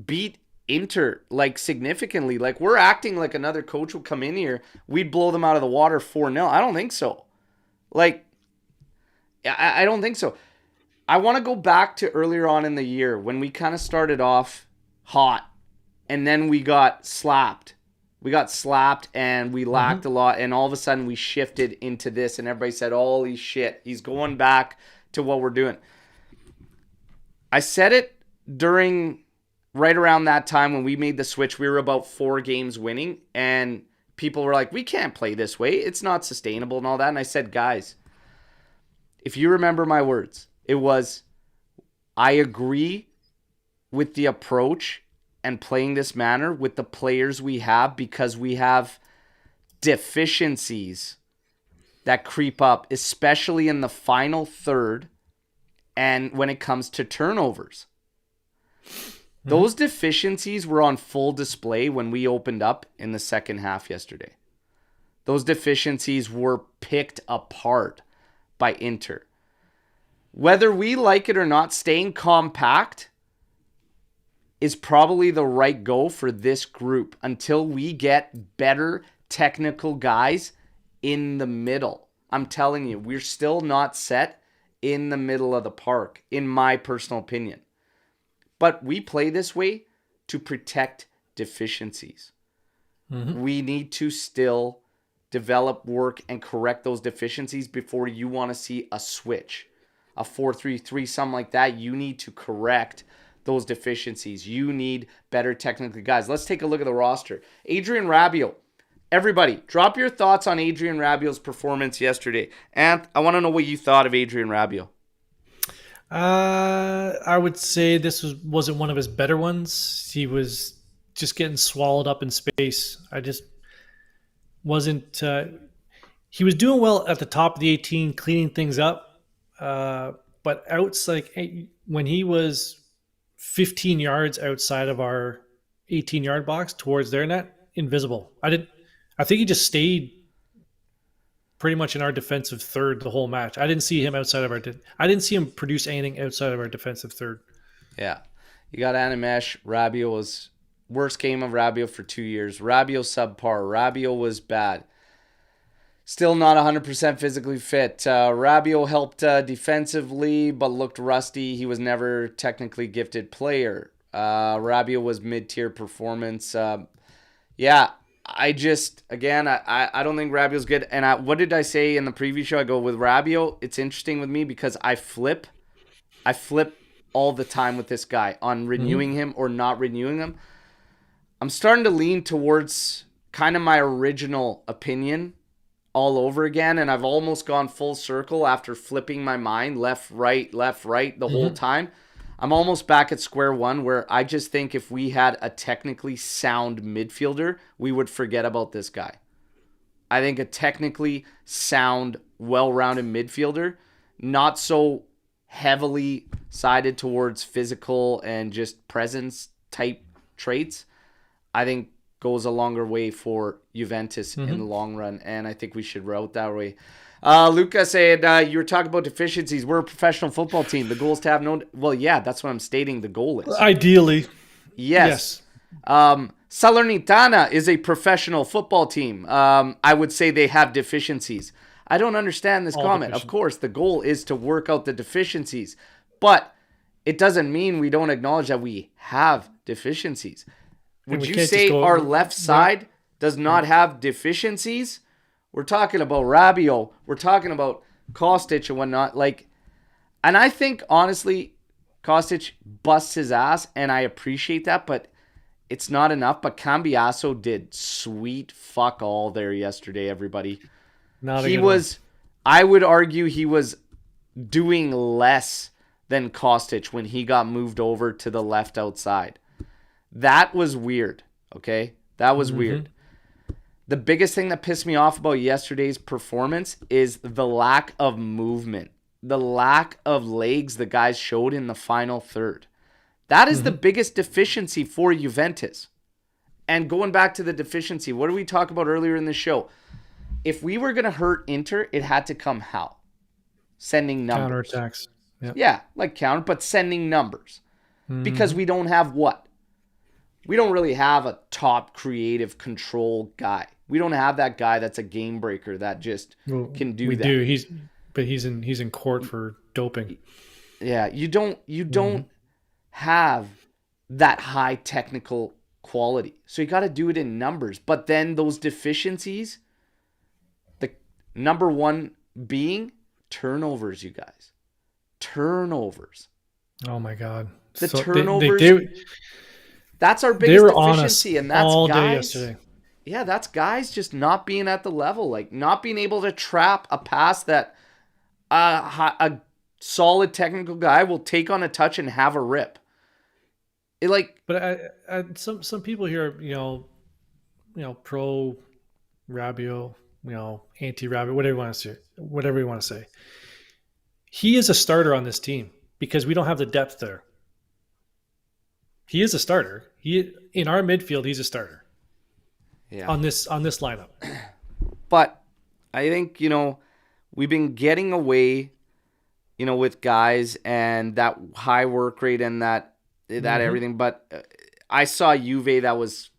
beat Inter, like, significantly? Like, we're acting like another coach will come in here, we'd blow them out of the water 4-0. I don't think so. Like, I don't think so. I want to go back to earlier on in the year when we kind of started off hot and then we got slapped. We got slapped and we lacked a lot, and all of a sudden we shifted into this, and everybody said, holy shit, he's going back to what we're doing. I said it during right around that time when we made the switch. We were about 4 games winning, and people were like, we can't play this way. It's not sustainable and all that. And I said, guys, if you remember my words, it was, I agree with the approach and playing this manner with the players we have, because we have deficiencies that creep up, especially in the final third and when it comes to turnovers. Those deficiencies were on full display when we opened up in the second half yesterday. Those deficiencies were picked apart by Inter. Whether we like it or not, staying compact is probably the right go for this group until we get better technical guys in the middle. I'm telling you, we're still not set in the middle of the park, in my personal opinion. But we play this way to protect deficiencies. We need to still develop, work, and correct those deficiencies before you want to see a switch. A 4-3-3, something like that. You need to correct those deficiencies. You need better technical guys. Let's take a look at the roster. Adrien Rabiot. Everybody, drop your thoughts on Adrien Rabiot's performance yesterday. And I want to know what you thought of Adrien Rabiot. I would say this wasn't one of his better ones. He was just getting swallowed up in space. I just wasn't. He was doing well at the top of the 18, cleaning things up. But when he was 15 yards outside of our 18-yard box towards their net, invisible. I think he just stayed pretty much in our defensive third the whole match. I didn't see him outside of I didn't see him produce anything outside of our defensive third. Yeah. You got Animesh. Rabiot was worst game of Rabiot for 2 years. Rabiot subpar. Rabiot was bad. Still not 100% physically fit. Rabiot helped defensively, but looked rusty. He was never technically gifted player. Rabiot was mid-tier performance. I don't think Rabiot's good. And what did I say in the preview show? I go, with Rabiot, it's interesting with me because I flip all the time with this guy on renewing him or not renewing him. I'm starting to lean towards kind of my original opinion all over again, and I've almost gone full circle after flipping my mind left, right, the whole time. I'm almost back at square one, where I just think if we had a technically sound midfielder, we would forget about this guy. I think a technically sound, well-rounded midfielder, not so heavily sided towards physical and just presence type traits, I think goes a longer way for Juventus in the long run, and I think we should route that way. Luca said, you were talking about deficiencies. We're a professional football team. The goal is to have no... Well, yeah, that's what I'm stating the goal is. Ideally. Yes. Salernitana is a professional football team. I would say they have deficiencies. I don't understand this comment. Of course, the goal is to work out the deficiencies, but it doesn't mean we don't acknowledge that we have deficiencies. Would you say our left side does not have deficiencies? We're talking about Rabiot. We're talking about Kostic and whatnot. And I think, honestly, Kostic busts his ass, and I appreciate that, but it's not enough. But Cambiasso did sweet fuck all there yesterday, everybody. I would argue he was doing less than Kostic when he got moved over to the left outside. That was weird, okay? That was weird. The biggest thing that pissed me off about yesterday's performance is the lack of movement, the lack of legs the guys showed in the final third. That is the biggest deficiency for Juventus. And going back to the deficiency, what did we talk about earlier in the show? If we were going to hurt Inter, it had to come how? Sending numbers. Counterattacks. Yep. Yeah, like counter, but sending numbers. Because we don't have what? We don't really have a top creative control guy. We don't have that guy that's a game breaker that just can do that. but he's in court for doping. Yeah, you don't Mhm. have that high technical quality. So you got to do it in numbers. But then those deficiencies, the number one being turnovers, you guys. Turnovers. Oh my God! The So turnovers, that's our they biggest were on us deficiency. And that's all day guys, yesterday. yeah, that's guys just not being at the level, like not being able to trap a pass that a solid technical guy will take on a touch and have a rip. It like, But some people here, pro Rabio, anti Rabio, whatever you want to say. He is a starter on this team because we don't have the depth there. He is a starter. He in our midfield, he's a starter yeah. on this lineup. But I think, we've been getting away, with guys and that high work rate and that everything. But I saw Juve that was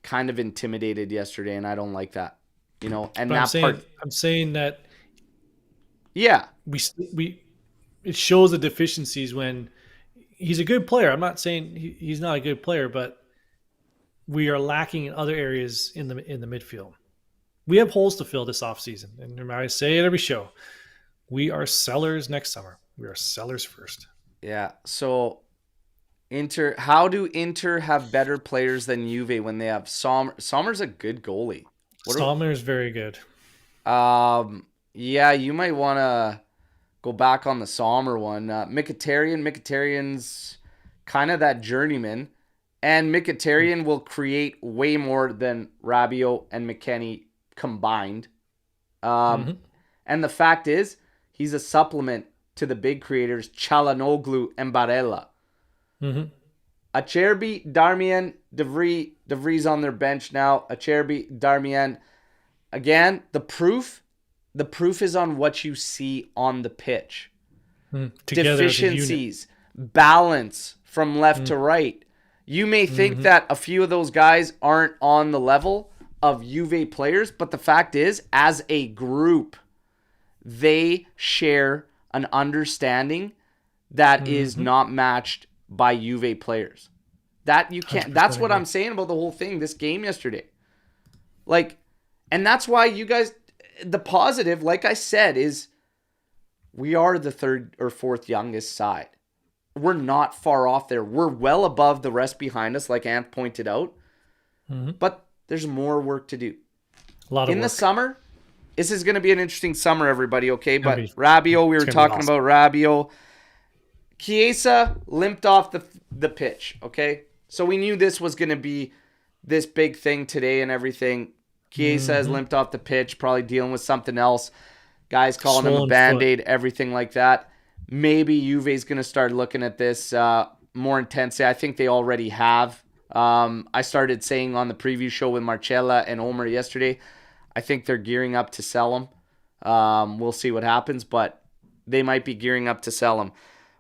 kind of intimidated yesterday, and I don't like that. And But that part, I'm saying that yeah, we it shows the deficiencies when he's a good player. I'm not saying he's not a good player, but we are lacking in other areas in the midfield. We have holes to fill this offseason. And I say it every show. We are sellers next summer. We are sellers first. yeah. So how do Inter have better players than Juve when they have Sommer? Sommer's a good goalie. Sommer is very good. Yeah, you might want to go back on the Sommer one. Mkhitaryan's kind of that journeyman, and Mkhitaryan will create way more than Rabiot and McKennie combined. And the fact is, he's a supplement to the big creators Çalhanoğlu and Barella. Acerbi, Darmian, De Vries on their bench now. Acerbi, Darmian. Again, the proof is on what you see on the pitch. Together Deficiencies, balance from left to right. You may think that a few of those guys aren't on the level of Juve players, but the fact is, as a group, they share an understanding that is not matched by Juve players. That you can't. That's what I'm saying about the whole thing. This game yesterday, and that's why you guys. The positive, like I said, is we are the third or fourth youngest side. We're not far off there. We're well above the rest behind us, like Ant pointed out. But there's more work to do. A lot of in work. The summer. This is going to be an interesting summer, everybody, okay? But be Rabiot, we were talking awesome. about Rabiot. Chiesa limped off the pitch, okay? So we knew this was going to be this big thing today and everything. Chiesa has limped off the pitch, probably dealing with something else. Guys calling him a Band-Aid, everything like that. Maybe Juve's going to start looking at this more intensely. I think they already have. I started saying on the preview show with Marcella and Omer yesterday, I think they're gearing up to sell him. We'll see what happens, but they might be gearing up to sell him.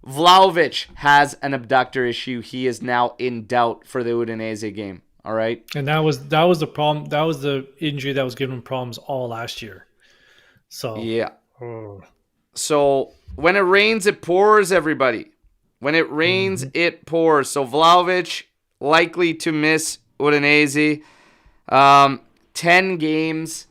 Vlahovic has an abductor issue. He is now in doubt for the Udinese game. All right. And that was the problem. That was the injury that was giving him problems all last year. So yeah. So when it rains, it pours, everybody. When it rains, it pours. So Vlahovic likely to miss Udinese. 10 games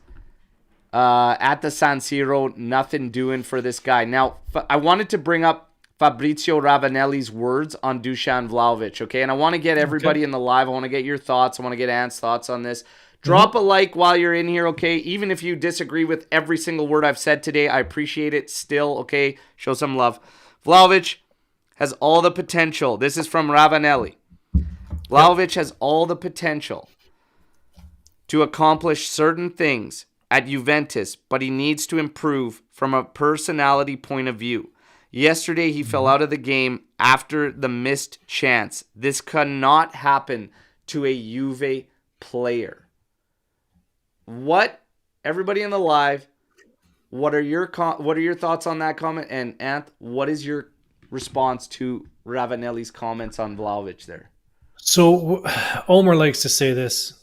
at the San Siro. Nothing doing for this guy. Now, I wanted to bring up Fabrizio Ravanelli's words on Dusan Vlahovic, okay? And I want to get everybody in the live. I want to get your thoughts. I want to get Ant's thoughts on this. Drop a like while you're in here, okay? Even if you disagree with every single word I've said today, I appreciate it still, okay? Show some love. Vlahovic has all the potential. This is from Ravanelli. Vlahovic has all the potential to accomplish certain things at Juventus, but he needs to improve from a personality point of view. Yesterday, he fell out of the game after the missed chance. This cannot happen to a Juve player. What, everybody in the live, what are your thoughts on that comment? And Ant, what is your response to Ravanelli's comments on Vlahovic there? So Omer likes to say this.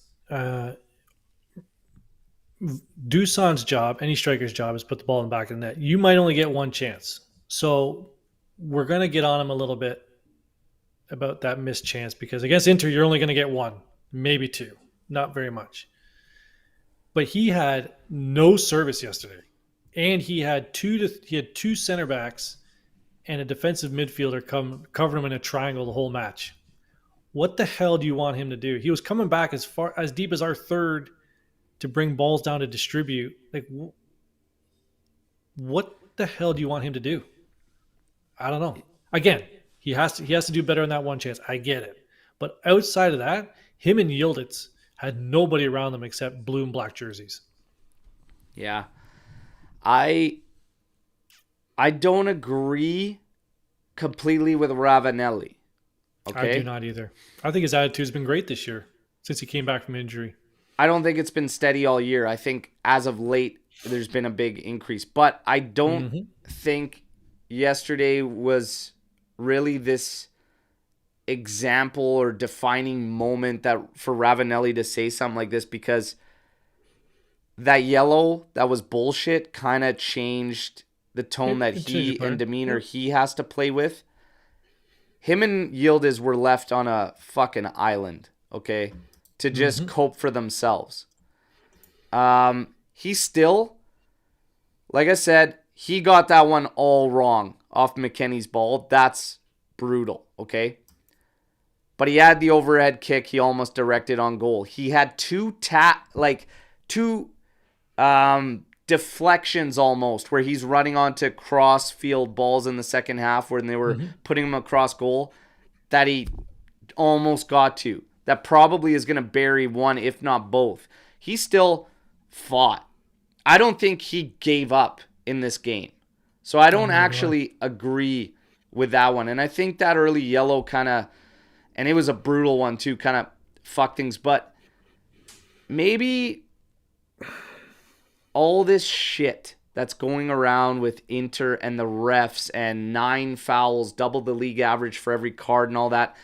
Doosan's job, any striker's job, is put the ball in the back of the net. You might only get one chance. So we're going to get on him a little bit about that missed chance because against Inter, you're only going to get one, maybe two, not very much. But he had no service yesterday, and he had two center backs and a defensive midfielder cover him in a triangle the whole match. What the hell do you want him to do? He was coming back as deep as our third to bring balls down to distribute. Like, what the hell do you want him to do? I don't know. Again, he has to do better in that one chance. I get it, but outside of that, him and Yildiz had nobody around them except blue and black jerseys. Yeah, I don't agree completely with Ravanelli. Okay, I do not either. I think his attitude's been great this year since he came back from injury. I don't think it's been steady all year. I think as of late, there's been a big increase. But I don't think yesterday was really this example or defining moment that for Ravanelli to say something like this, because that yellow that was bullshit kind of changed the tone that he and demeanor he has to play with. Him and Yildiz were left on a fucking island, okay, to just cope for themselves. He still, like I said, he got that one all wrong off McKennie's ball. That's brutal, okay? But he had the overhead kick he almost directed on goal. He had two deflections almost where he's running onto cross field balls in the second half when they were putting him across goal that he almost got to. That probably is going to bury one, if not both. He still fought. I don't think he gave up in this game. So I don't actually agree with that one. And I think that early yellow kind of, and it was a brutal one too, kind of fucked things. But maybe all this shit that's going around with Inter and the refs and 9 fouls, double the league average for every card and all that,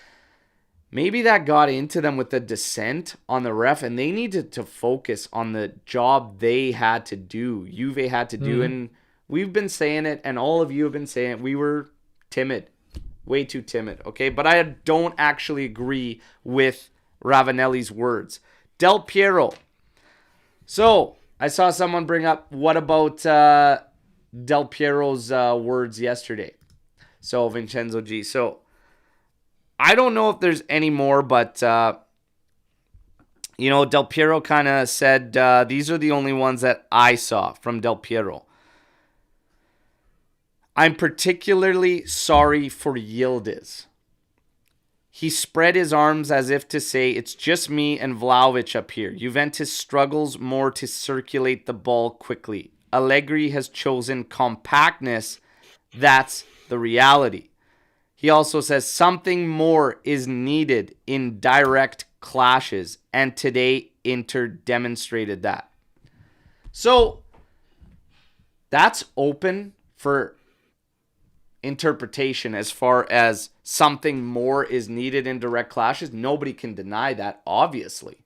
maybe that got into them with the dissent on the ref, and they needed to focus on the job they had to do, Juve had to do. And we've been saying it, and all of you have been saying it, we were timid, way too timid, okay? But I don't actually agree with Ravanelli's words. Del Piero. So, I saw someone bring up, what about Del Piero's words yesterday? So, Vincenzo G. So, I don't know if there's any more, but, Del Piero kind of said, these are the only ones that I saw from Del Piero. I'm particularly sorry for Yildiz. He spread his arms as if to say, it's just me and Vlahovic up here. Juventus struggles more to circulate the ball quickly. Allegri has chosen compactness. That's the reality. He also says something more is needed in direct clashes, and today Inter demonstrated that. So that's open for interpretation as far as something more is needed in direct clashes. Nobody can deny that, obviously.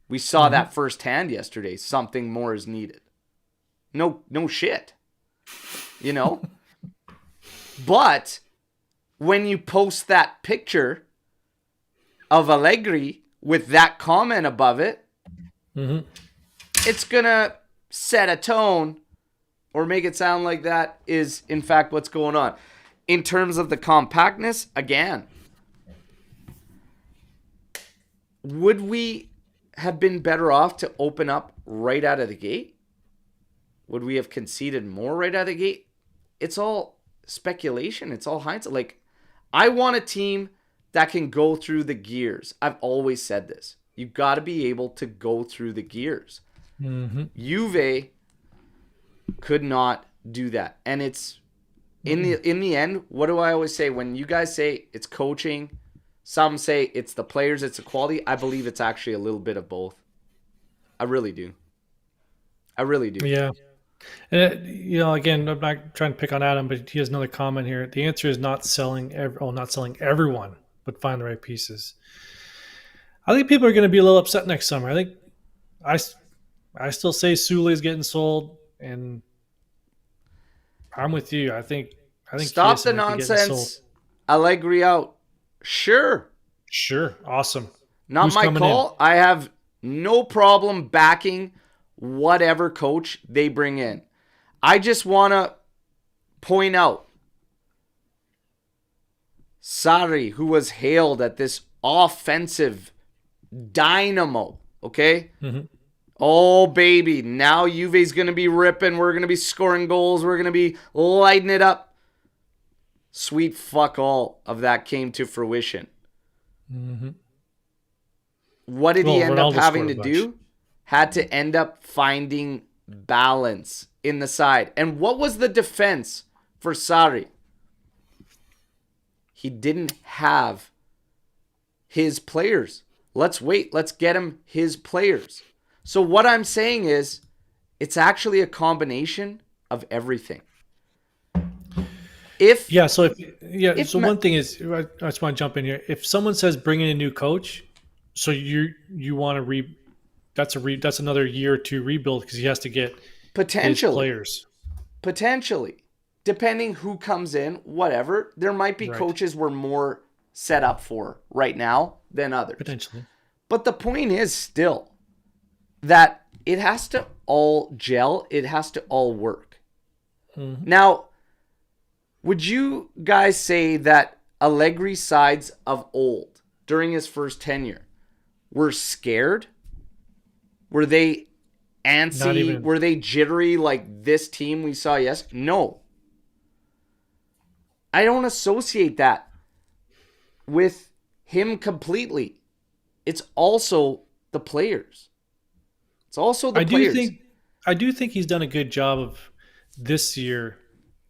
We saw that firsthand yesterday. Something more is needed. No shit. But when you post that picture of Allegri with that comment above it, it's going to set a tone or make it sound like that is, in fact, what's going on. In terms of the compactness, again, would we have been better off to open up right out of the gate? Would we have conceded more right out of the gate? It's all speculation. It's all hindsight. Like, I want a team that can go through the gears. I've always said this. You've got to be able to go through the gears. Juve could not do that. And it's in the end, what do I always say? When you guys say it's coaching, some say it's the players, it's the quality. I believe it's actually a little bit of both. I really do. Yeah. And again, I'm not trying to pick on Adam, but he has another comment here. The answer is not selling everyone, but find the right pieces. I think people are going to be a little upset next summer. I still say Sule is getting sold, and I'm with you. I think Stop Chiesa the might be getting sold. nonsense. Allegri out. Sure. Sure, awesome. Not Who's my coming in? call. I have no problem backing whatever coach they bring in. I just want to point out Sarri, who was hailed at this offensive dynamo, okay? Mm-hmm. Oh, baby. Now Juve's going to be ripping. We're going to be scoring goals. We're going to be lighting it up. Sweet fuck all of that came to fruition. Mm-hmm. What did Well, he end up Ronaldo having scored a to bunch. do? Had to end up finding balance in the side. And what was the defense for Sarri? He didn't have his players. Let's wait. Let's get him his players. So what I'm saying is, it's actually a combination of everything. If Yeah. So Ma- one thing is, I just want to jump in here. If someone says bring in a new coach, so you want to that's another year or two rebuild because he has to get his potentially, players potentially, depending who comes in, whatever, there might be right. coaches we're more set up for right now than others. Potentially. But the point is still that it has to all gel. It has to all work. Mm-hmm. Now, would you guys say that Allegri sides of old during his first tenure were scared? Were they Not antsy? even. Were they jittery like this team we saw? Yes. No. I don't associate that with him completely. It's also the players. It's also the I do players. think I do think he's done a good job of this year.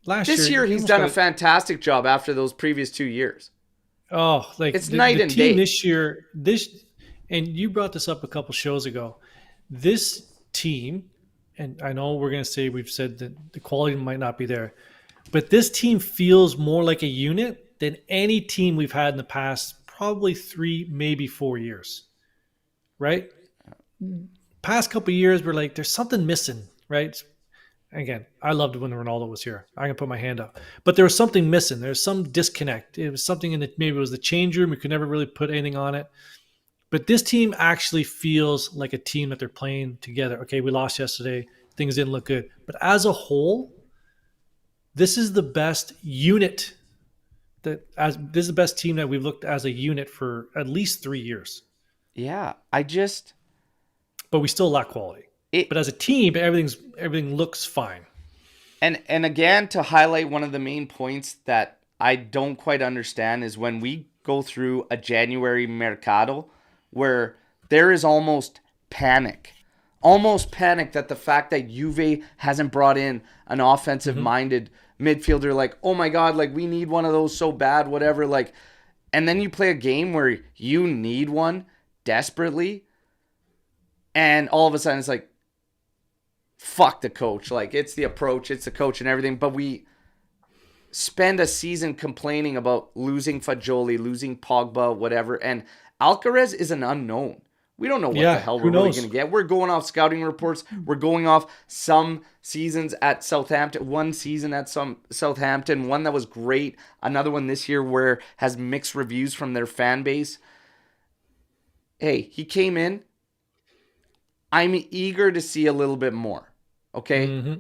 Last This year, year he he's almost done a got fantastic job after those previous 2 years. like It's the night and team day. this year. And you brought this up a couple shows ago. This team, and I know we're going to say we've said that the quality might not be there, but this team feels more like a unit than any team we've had in the past, probably 3, maybe 4 years. Right? Past couple years, we're like, there's something missing. Right? Again, I loved when Ronaldo was here. I'm gonna put my hand up, but there was something missing. There was some disconnect. It was something in the maybe it was the change room. We could never really put anything on it. But this team actually feels like a team that they're playing together. Okay, we lost yesterday. Things didn't look good, but as a whole, this is the best unit this is the best team that we've looked as a unit for at least 3 years. Yeah, I just But we still lack quality. it But as a team, everything looks fine. and again, to highlight one of the main points that I don't quite understand is when we go through a January mercado where there is almost panic that the fact that Juve hasn't brought in an offensive Mm-hmm. minded midfielder, like, oh my god, like we need one of those so bad, whatever, like, and then you play a game where you need one desperately, and all of a sudden it's like, fuck the coach. Like, it's the approach, it's the coach and everything. But we spend a season complaining about losing Fagioli, losing Pogba, whatever. And Alcaraz is an unknown. We don't know what the Yeah, hell who we're really going knows? to get. We're going off scouting reports. We're going off some seasons at Southampton, one season at some Southampton, one that was great, another one this year where has mixed reviews from their fan base. Hey, he came in. I'm eager to see a little bit more. Okay? Mm-hmm.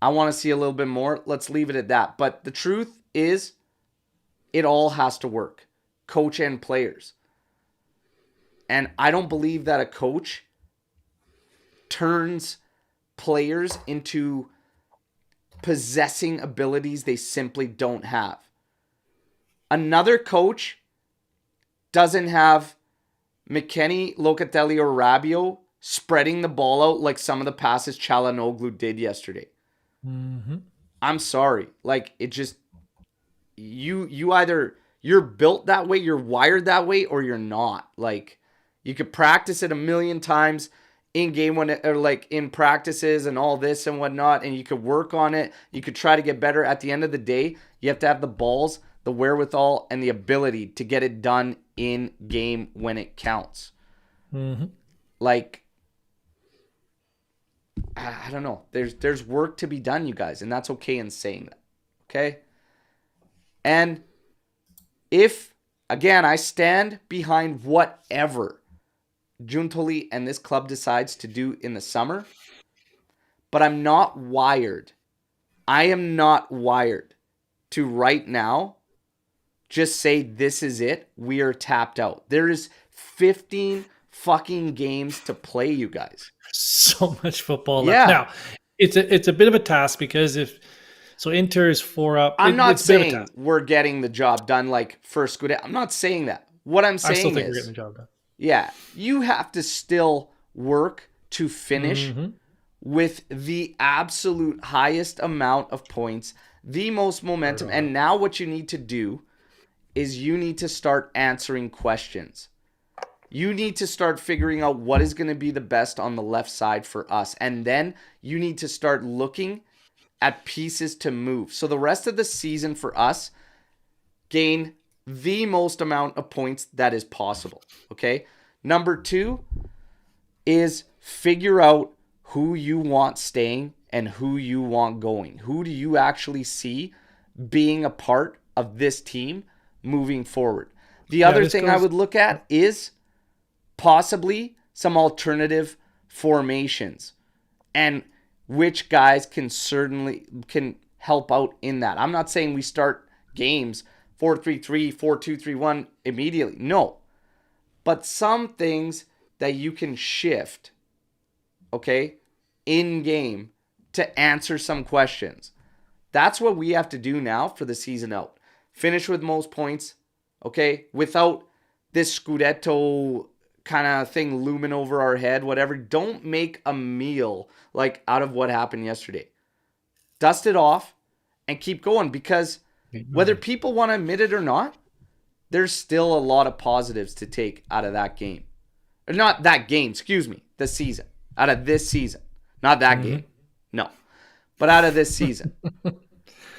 I want to see a little bit more. Let's leave it at that. But the truth is, it all has to work, coach and players. And I don't believe that a coach turns players into possessing abilities they simply don't have. Another coach doesn't have McKennie, Locatelli, or Rabiot spreading the ball out like some of the passes Çalhanoğlu did yesterday. Mm-hmm. I'm sorry. Like, it just, you either, you're built that way, you're wired that way, or you're not. Like, you could practice it a million times in game or like in practices and all this and whatnot, and you could work on it. You could try to get better. At the end of the day, you have to have the balls, the wherewithal, and the ability to get it done in game when it counts. Mm-hmm. Like, I don't know. There's work to be done, you guys, and that's okay in saying that. Okay? And if, again, I stand behind whatever Giuntoli and this club decides to do in the summer, but I'm not wired. I am not wired to right now just say this is it. We are tapped out. There is 15 fucking games to play, you guys. So much football left. Yeah. Now, it's a bit of a task because Inter is 4 up. I'm not it's a bit of a saying task. we're getting the job done like first Scudetto. I'm not saying that. What I'm saying I still think we're is, getting the job done. yeah, you have to still work to finish with the absolute highest amount of points, the most momentum. And now what you need to do is you need to start answering questions. You need to start figuring out what is going to be the best on the left side for us. And then you need to start looking at pieces to move. So the rest of the season for us, gain the most amount of points that is possible. Okay? Number 2 is figure out who you want staying and who you want going. Who do you actually see being a part of this team moving forward? The other thing I would look at is possibly some alternative formations and which guys can help out in that. I'm not saying we start games 4-3-3, 4-2-3-1 immediately. No. But some things that you can shift, okay, in game to answer some questions. That's what we have to do now for the season out. Finish with most points, okay, without this Scudetto kind of thing looming over our head, whatever. Don't make a meal like out of what happened yesterday. Dust it off and keep going, because whether people want to admit it or not, there's still a lot of positives to take out of that game. Or not that game, excuse me, the season. Out of this season. Not that game. No. But out of this season.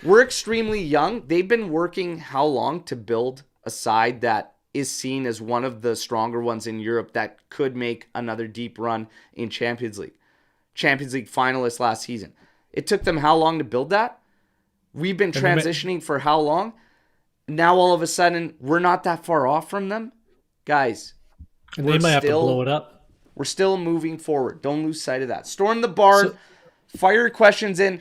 We're extremely young. They've been working how long to build a side that is seen as one of the stronger ones in Europe that could make another deep run in Champions League. Champions League finalists last season. It took them how long to build that? We've been transitioning for how long? Now all of a sudden, we're not that far off from them? Guys, and they might have to blow it up. We're still moving forward. Don't lose sight of that. Storm the barn. Fire your questions in.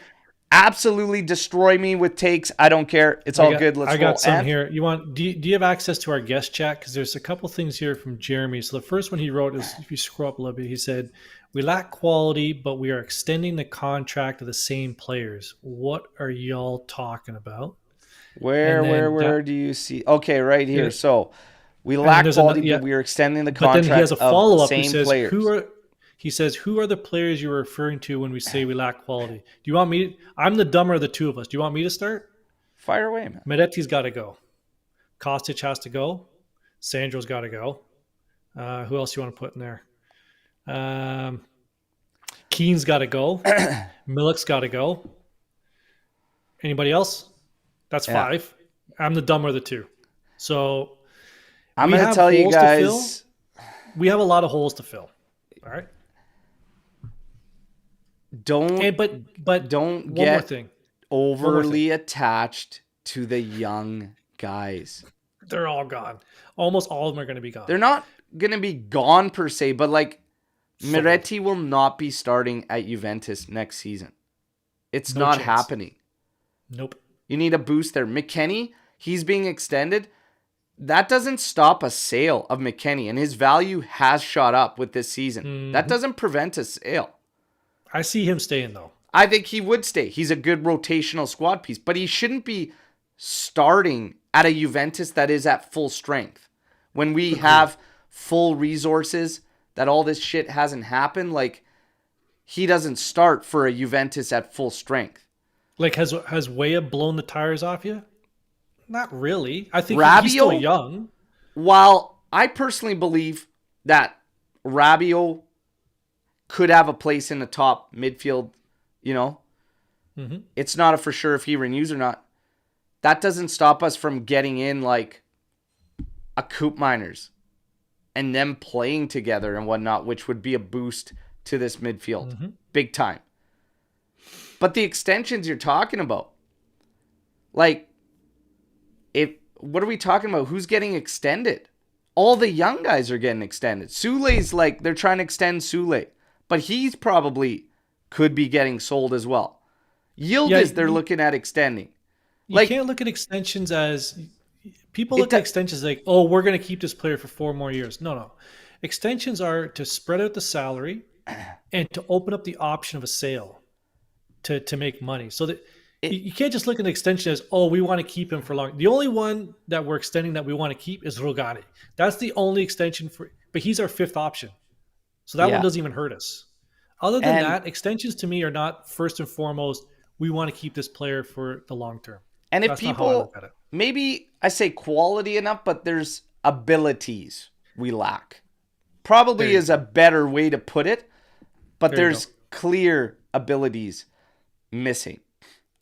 Absolutely destroy me with takes. I don't care. It's all good. Let's roll. I got some here. Do you have access to our guest chat? Because there's a couple things here from Jeremy. So the first one he wrote is, if you scroll up a little bit, he said, "We lack quality, but we are extending the contract of the same players. What are y'all talking about?" Where do you see? Okay, right here. So we lack quality, but we are extending the contract. But then he has a follow-up. He says, who are the players you're referring to when we say we lack quality? Do you want me? I'm the dumber of the two of us. Do you want me to start? Fire away, man. Medetti's got to go. Kostic has to go. Sandro's got to go. Who else you want to put in there? Keane's got to go. Milik's got to go. Anybody else? That's 5. I'm the dumber of the two. So I'm going to tell you guys. We have a lot of holes to fill. All right. Don't get overly attached to the young guys. They're all gone. Almost all of them are going to be gone. They're not going to be gone per se, but like Miretti will not be starting at Juventus next season. It's not happening. Nope. You need a boost there. McKennie, he's being extended. That doesn't stop a sale of McKennie, and his value has shot up with this season. Mm-hmm. That doesn't prevent a sale. I see him staying, though. I think he would stay. He's a good rotational squad piece, but he shouldn't be starting at a Juventus that is at full strength. When we have full resources, that all this shit hasn't happened, like, he doesn't start for a Juventus at full strength. Like, has Weah blown the tires off you? Not really. I think he's still young. While I personally believe that Rabiot could have a place in the top midfield, it's not a for sure if he renews or not. That doesn't stop us from getting in like a Coop Miners and them playing together and whatnot, which would be a boost to this midfield. Big time. But the extensions you're talking about, like, what are we talking about? Who's getting extended? All the young guys are getting extended. Sule's like, they're trying to extend Sule, but he's probably could be getting sold as well. Yildiz, they're looking at extending. You can't look at extensions as people look at extensions like, oh, we're going to keep this player for 4 more years. No. Extensions are to spread out the salary and to open up the option of a sale to make money. So that you can't just look at an extension as, oh, we want to keep him for long. The only one that we're extending that we want to keep is Rogani. That's the only extension but he's our 5th option. So that one doesn't even hurt us. Other than that, extensions to me are not first and foremost, we want to keep this player for the long term. And if people, maybe I say quality enough, but there's abilities we lack. Probably is a better way to put it, but there's clear abilities missing.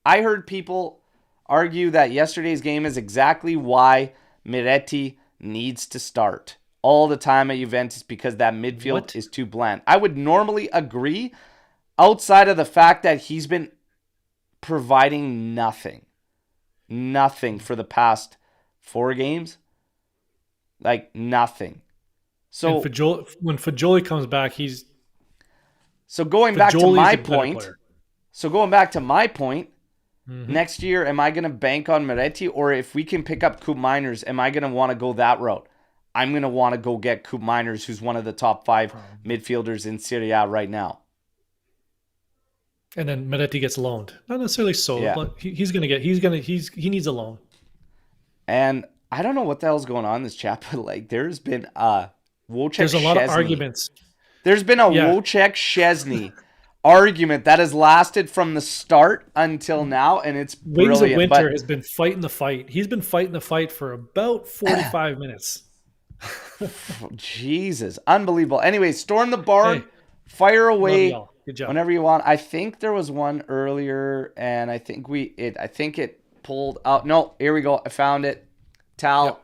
I heard people argue that yesterday's game is exactly why Miretti needs to start all the time at Juventus because that midfield is too bland. I would normally agree outside of the fact that he's been providing nothing for the past 4 games. Like nothing. So when Fagioli comes back, he's going back to my point, next year, am I going to bank on Miretti? Or if we can pick up Coop Miners, am I going to want to go that route? I'm going to want to go get Coop Miners, who's one of the top 5 midfielders in Serie A right now. And then Miretti gets loaned. Not necessarily sold, but he needs a loan. And I don't know what the hell's going on in this chat, but like there's been Wojciech There's a lot Szczesny. of arguments. There's been a Wojciech Szczesny argument that has lasted from the start until now, and it's brilliant. Wings of Winter has been fighting the fight. He's been fighting the fight for about 45 minutes. Jesus, unbelievable. Anyway, storm the barn, fire away Good job. whenever you want. I think there was one earlier, and I think it pulled out. No, here we go. I found it. Tal,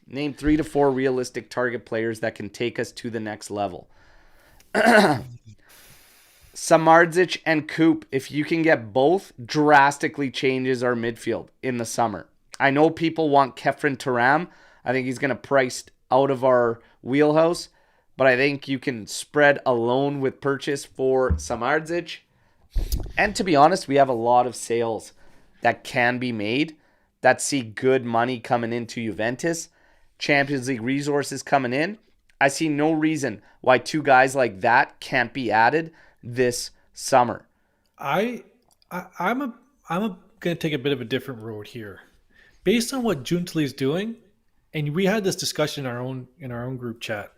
name 3 to 4 realistic target players that can take us to the next level. Samardzic and Coop, if you can get both, drastically changes our midfield in the summer. I know people want Kefren Turam. I think he's going to price out of our wheelhouse, but I think you can spread a loan with purchase for Samardzic. And to be honest, we have a lot of sales that can be made that see good money coming into Juventus. Champions League resources coming in. I see no reason why 2 guys like that can't be added this summer. I'm going to take a bit of a different road here. Based on what Giuntoli is doing, and we had this discussion in our own group chat,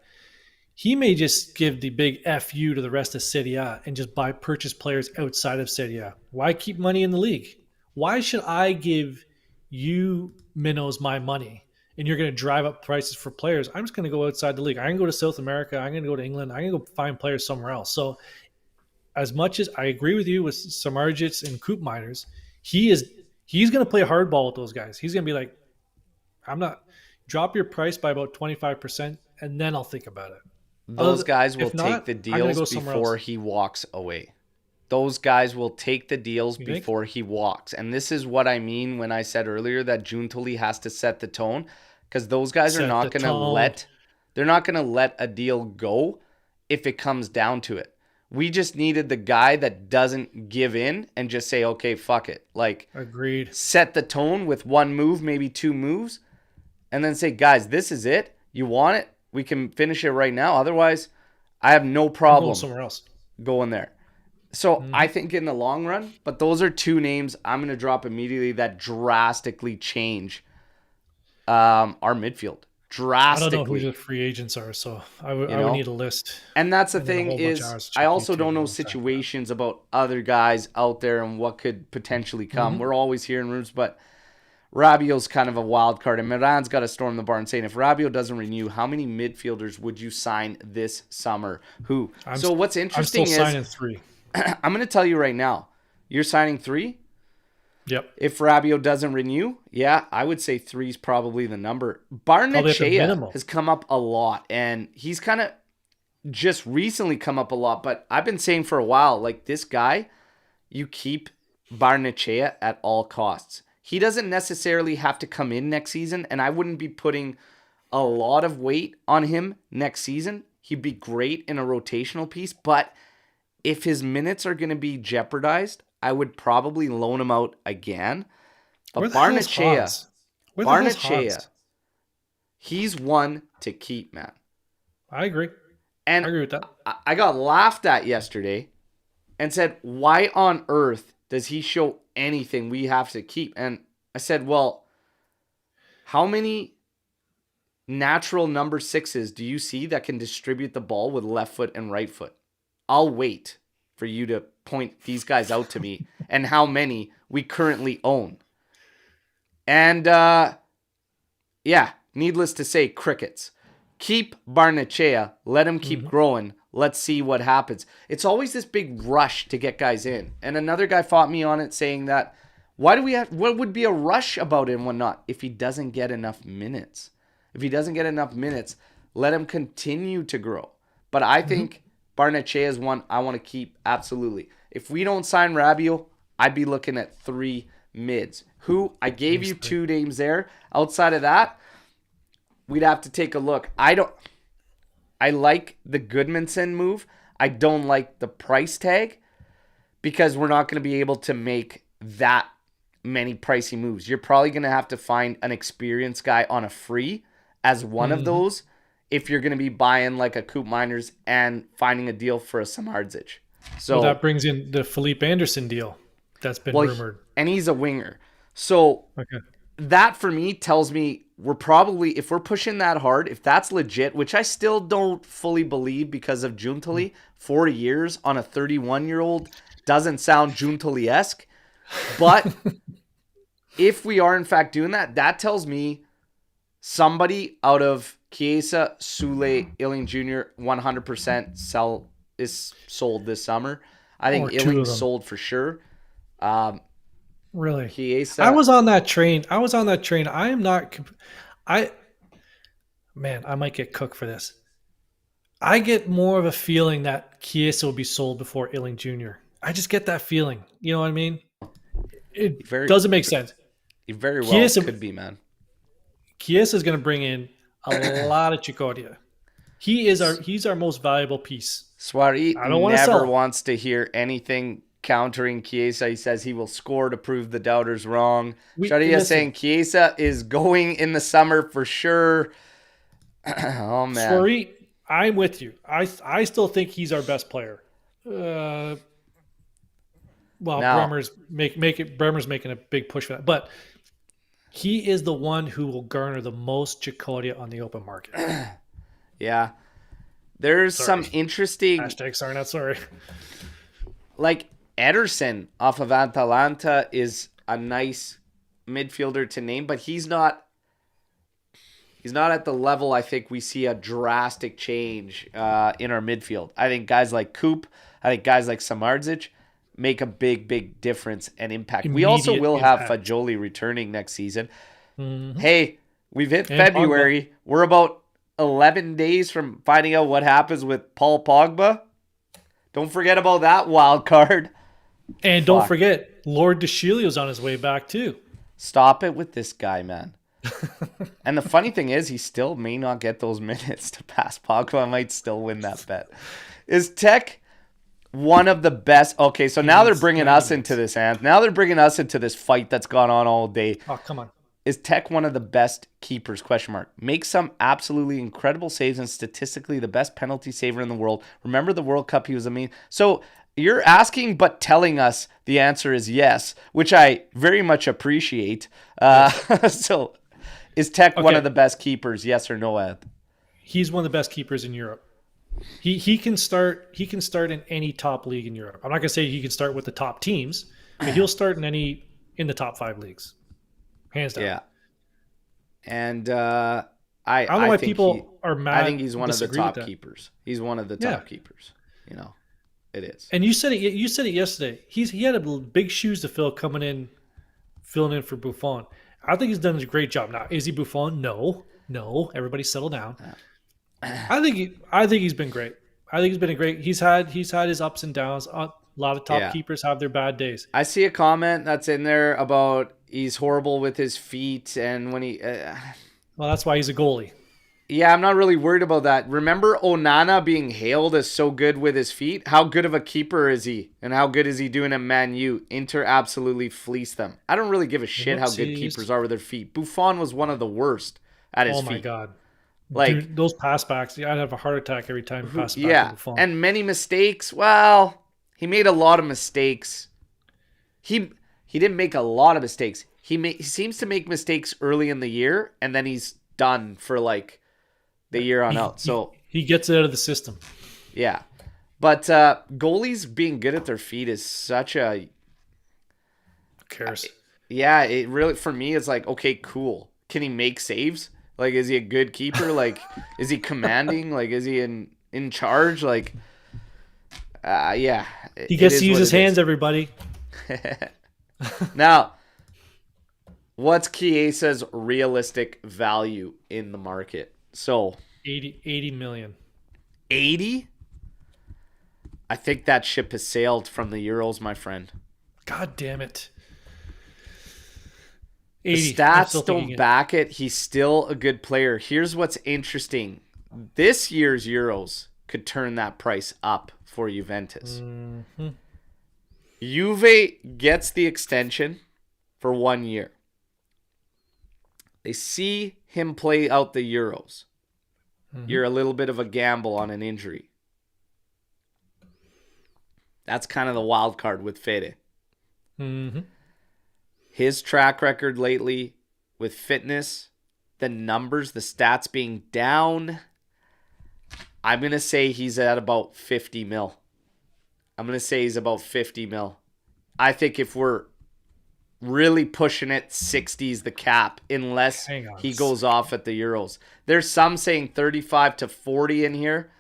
he may just give the big FU to the rest of Serie A and just purchase players outside of Serie A. Why keep money in the league? Why should I give you minnows my money and you're going to drive up prices for players? I'm just going to go outside the league. I can go to South America. I'm going to go to England. I'm going to go find players somewhere else. So as much as I agree with you with Samardzic and Coop Miners, he's going to play hardball with those guys. He's going to be like, drop your price by about 25% and then I'll think about it. Those guys will take the deals before he walks away. Those guys will take the deals before he walks. And this is what I mean when I said earlier that Giuntoli has to set the tone, because those guys are not going to let a deal go if it comes down to it. We just needed the guy that doesn't give in and just say, okay, fuck it. Like, agreed. Set the tone with 1 move, maybe 2 moves, and then say, guys, this is it. You want it? We can finish it right now. Otherwise, I have no problem somewhere else going there. So I think in the long run, but those are 2 names I'm going to drop immediately that drastically change our midfield. Drastically. I don't know who the free agents are, so I would need a list. And that's the thing is, I also don't know situations about other guys out there and what could potentially come. We're always hearing rumors, but Rabiot's kind of a wild card, and Miran's got to storm the barn saying, if Rabiot doesn't renew, how many midfielders would you sign this summer? Who? What's interesting I'm still signing 3. I'm going to tell you right now, you're signing 3? Yep. If Rabiot doesn't renew, I would say 3 is probably the number. Barnechea has come up a lot, and he's kind of just recently come up a lot, but I've been saying for a while, like, this guy, you keep Barnechea at all costs. He doesn't necessarily have to come in next season, and I wouldn't be putting a lot of weight on him next season. He'd be great in a rotational piece, but if his minutes are going to be jeopardized, I would probably loan him out again. Where But the hell's Barnechea, Hans? Where the hell's Barnechea, Hans? he's one to keep, man. I agree. And I agree with that. I got laughed at yesterday and said, why on earth does he show anything we have to keep? And I said, well, how many natural number sixes do you see that can distribute the ball with left foot and right foot? I'll wait for you to point these guys out to me and how many we currently own. And yeah, needless to say, crickets. Keep Barnechea. Let him keep growing. Let's see what happens. It's always this big rush to get guys in. And another guy fought me on it saying that, what would be a rush about him when not? If he doesn't get enough minutes. If he doesn't get enough minutes, let him continue to grow. But I think Barnechea is one I want to keep, absolutely. If we don't sign Rabiot, I'd be looking at 3 mids. Who, I gave you 2 names there. Outside of that, we'd have to take a look. I like the Goodmanson move. I don't like the price tag because we're not going to be able to make that many pricey moves. You're probably going to have to find an experienced guy on a free as one of those if you're going to be buying like a Coop Miners and finding a deal for a Samardzic. So that brings in the Felipe Anderson deal that's been rumored. And he's a winger. So that for me tells me we're probably, if we're pushing that hard, if that's legit, which I still don't fully believe because of Giuntoli, 4 years on a 31-year-old doesn't sound Giuntoli-esque. But if we are in fact doing that, that tells me somebody out of Chiesa, Sule, Illing Jr. 100% is sold this summer. I think Illing's sold for sure. Really? Chiesa. I was on that train. I am not. I might get cooked for this. I get more of a feeling that Chiesa will be sold before Illing Jr. I just get that feeling. You know what I mean? It doesn't make sense. It very well Chiesa, could be, man. Chiesa is going to bring in a lot of Chicoria. He's our most valuable piece. Suarez never wants to hear anything countering Chiesa. He says he will score to prove the doubters wrong. Suarez saying Chiesa is going in the summer for sure. Oh, man. Suarez, I'm with you. I still think he's our best player. Bremer's making a big push for that. But he is the one who will garner the most Chicoria on the open market. Yeah. There's some interesting... Hashtag sorry, not sorry. Like, Ederson off of Atalanta is a nice midfielder to name, but he's not at the level I think we see a drastic change in our midfield. I think guys like Coop, I think guys like Samardzic make a big difference and impact. We also will have Fagioli returning next season. Hey, we've hit February. Pogba. We're about 11 days from finding out what happens with Paul Pogba. Don't forget about that wild card. And don't forget, Lord DeShilio's on his way back too. Stop it with this guy, man. And the funny thing is, he still may not get those minutes to pass Pogba. I might still win that bet. Is Tech one of the best? Okay, so now they're bringing us into this, and now they're bringing us into this fight that's gone on all day. Oh, come on. Is Tech one of the best keepers? ? Makes some absolutely incredible saves and statistically the best penalty saver in the world. Remember the World Cup? He was So you're asking but telling us the answer is yes, which I very much appreciate. So is Tech one of the best keepers? Yes or no, Ed? He's one of the best keepers in Europe. He can start in any top league in Europe. I'm not gonna say he can start with the top teams, but he'll start in the top 5 leagues. Hands down. Yeah. And I don't know why people are mad. I think he's one of the top keepers. He's one of the top keepers. You know, it is. And you said it yesterday. He had a big shoes to fill filling in for Buffon. I think he's done a great job. Now, is he Buffon? No. Everybody settle down. I think he's been great. He's had his ups and downs. A lot of top Yeah. keepers have their bad days. I see a comment that's in there about he's horrible with his feet, and when he Well, that's why he's a goalie. yeah, I'm not really worried about that. Remember Onana being hailed as so good with his feet? How good of a keeper is he? And how good is he doing at Man U? Inter absolutely fleeced them. I don't really give a shit how good keepers are with their feet. Buffon was one of the worst at his feet. Oh my god. Like, Dude, those pass backs, I'd have a heart attack every time he passed back to yeah. Buffon. And many mistakes. Well, he made a lot of mistakes. He didn't make a lot of mistakes. He seems to make mistakes early in the year, and then he's done for like the year on out. So he gets it out of the system. yeah. But goalies being good at their feet is such a Who cares? yeah, it really for me it's like, okay, cool. Can he make saves? Like, is he a good keeper? Like, is he commanding? Like, is he in charge? Like, yeah. He gets to use his hands, everybody. Now, what's Chiesa's realistic value in the market? So 80 million. 80? I think that ship has sailed from the Euros, my friend. God damn it. The 80. stats don't back it. He's still a good player. Here's what's interesting. This year's Euros could turn that price up for Juventus. Mm-hmm. Juve gets the extension for 1 year. They see him play out the Euros. Mm-hmm. You're a little bit of a gamble on an injury. That's kind of the wild card with Fede. Mm-hmm. His track record lately with fitness, the numbers, the stats being down, I'm going to say he's at about 50 mil. I'm going to say he's about 50 mil. I think if we're really pushing it, 60 is the cap, unless he goes off at the Euros. There's some saying 35 to 40 in here.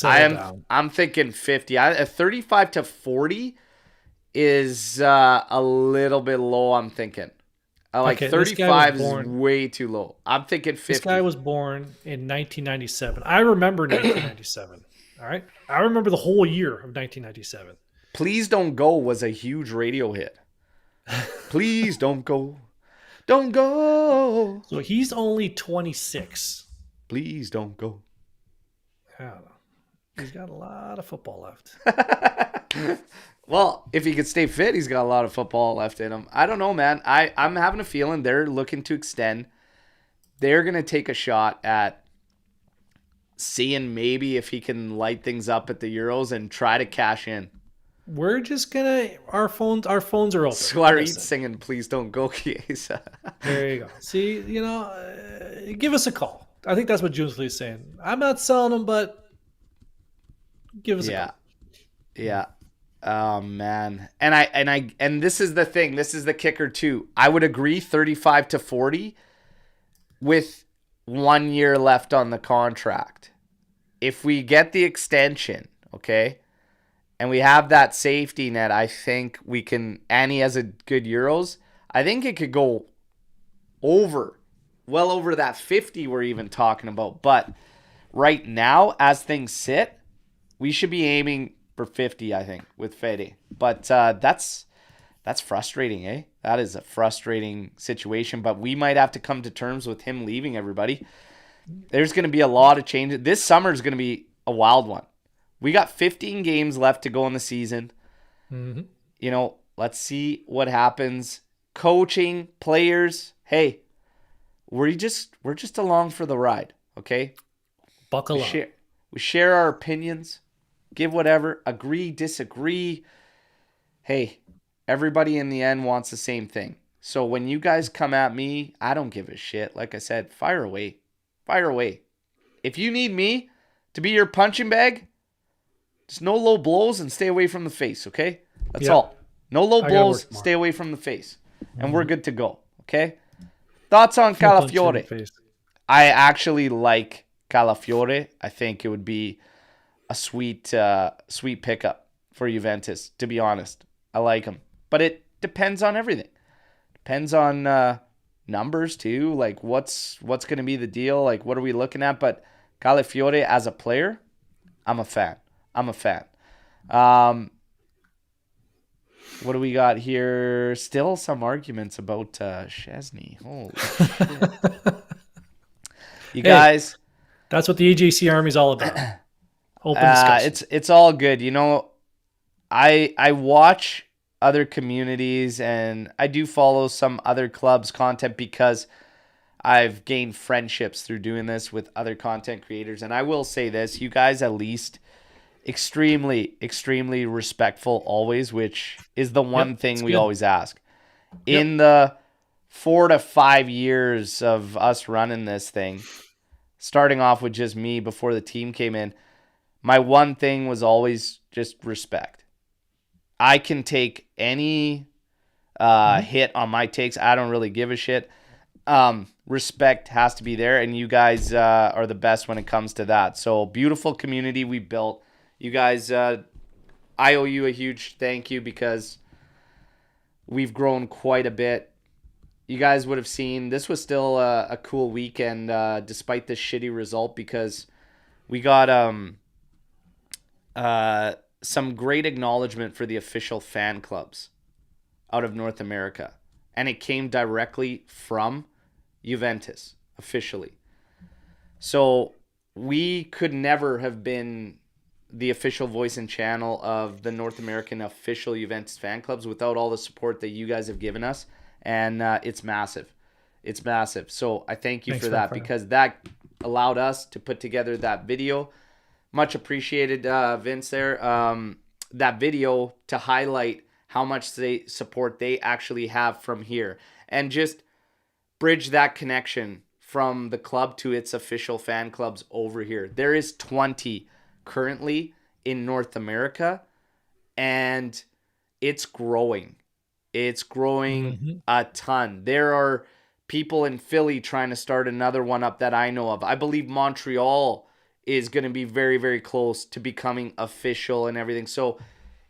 I'm thinking 50. 35 to 40 is a little bit low, I'm thinking. Like, okay, 35 is way too low. I'm thinking 50. This guy was born in 1997. I remember 1997. All right? I remember the whole year of 1997. Please Don't Go was a huge radio hit. Please don't go. Don't go. So he's only 26. Please don't go. I don't know. He's got a lot of football left. Well, if he could stay fit, he's got a lot of football left in him. I don't know, man. I'm having a feeling they're looking to extend. They're going to take a shot at seeing maybe if he can light things up at the Euros and try to cash in. We're just gonna our phones are open. Suarez singing "Please Don't Go, Chiesa." There you go. See, give us a call. I think that's what Junsley is saying. I'm not selling them, but give us a call. Yeah. Oh man. And this is the thing. This is the kicker too. I would agree 35 to 40 with 1 year left on the contract. If we get the extension, okay, and we have that safety net, I think we can, and he has a good Euros, I think it could go well over that 50 we're even talking about. But right now, as things sit, we should be aiming for 50, I think, with Fede. But that's frustrating, eh? That is a frustrating situation. But we might have to come to terms with him leaving, everybody. There's going to be a lot of changes. This summer is going to be a wild one. We got 15 games left to go in the season. Mm-hmm. Let's see what happens. Coaching, players, hey, we're just along for the ride, okay? Buckle up. We share our opinions, give whatever, agree, disagree. Hey, everybody in the end wants the same thing. So when you guys come at me, I don't give a shit. Like I said, fire away. Fire away. If you need me to be your punching bag, just no low blows and stay away from the face, okay? That's all. No low blows, stay away from the face. And we're good to go, okay? Thoughts on Calafiore? I actually like Calafiore. I think it would be a sweet pickup for Juventus, to be honest. I like him. But it depends on everything. Depends on numbers, too. Like, what's going to be the deal? Like, what are we looking at? But Calafiore as a player, I'm a fan. What do we got here? Still some arguments about Chesney. Holy shit. You Hey, guys, that's what the AJC Army is all about. Open discussion. it's all good. You know, I watch other communities and I do follow some other clubs' content because I've gained friendships through doing this with other content creators. And I will say this, you guys at least extremely, extremely respectful always, which is the one Yep, thing it's we good. always ask. Yep. In the 4 to 5 years of us running this thing, starting off with just me before the team came in, my one thing was always just respect. I can take any Mhm. hit on my takes. I don't really give a shit. Respect has to be there, and you guys are the best when it comes to that. So beautiful community we built. You guys, I owe you a huge thank you because we've grown quite a bit. You guys would have seen this was still a cool weekend despite this shitty result because we got some great acknowledgement for the official fan clubs out of North America. And it came directly from Juventus, officially. So we could never have been the official voice and channel of the North American official Juventus fan clubs without all the support that you guys have given us. And it's massive. It's massive. So I thank you Thanks for for the that friend. because that allowed us to put together that video. Much appreciated, Vince, there. That video to highlight how much support they actually have from here and just bridge that connection from the club to its official fan clubs over here. There is 20 currently in North America, and it's growing. It's growing Hmm. a ton. There are people in Philly trying to start another one up that I know of. I believe Montreal is going to be very, very close to becoming official and everything. So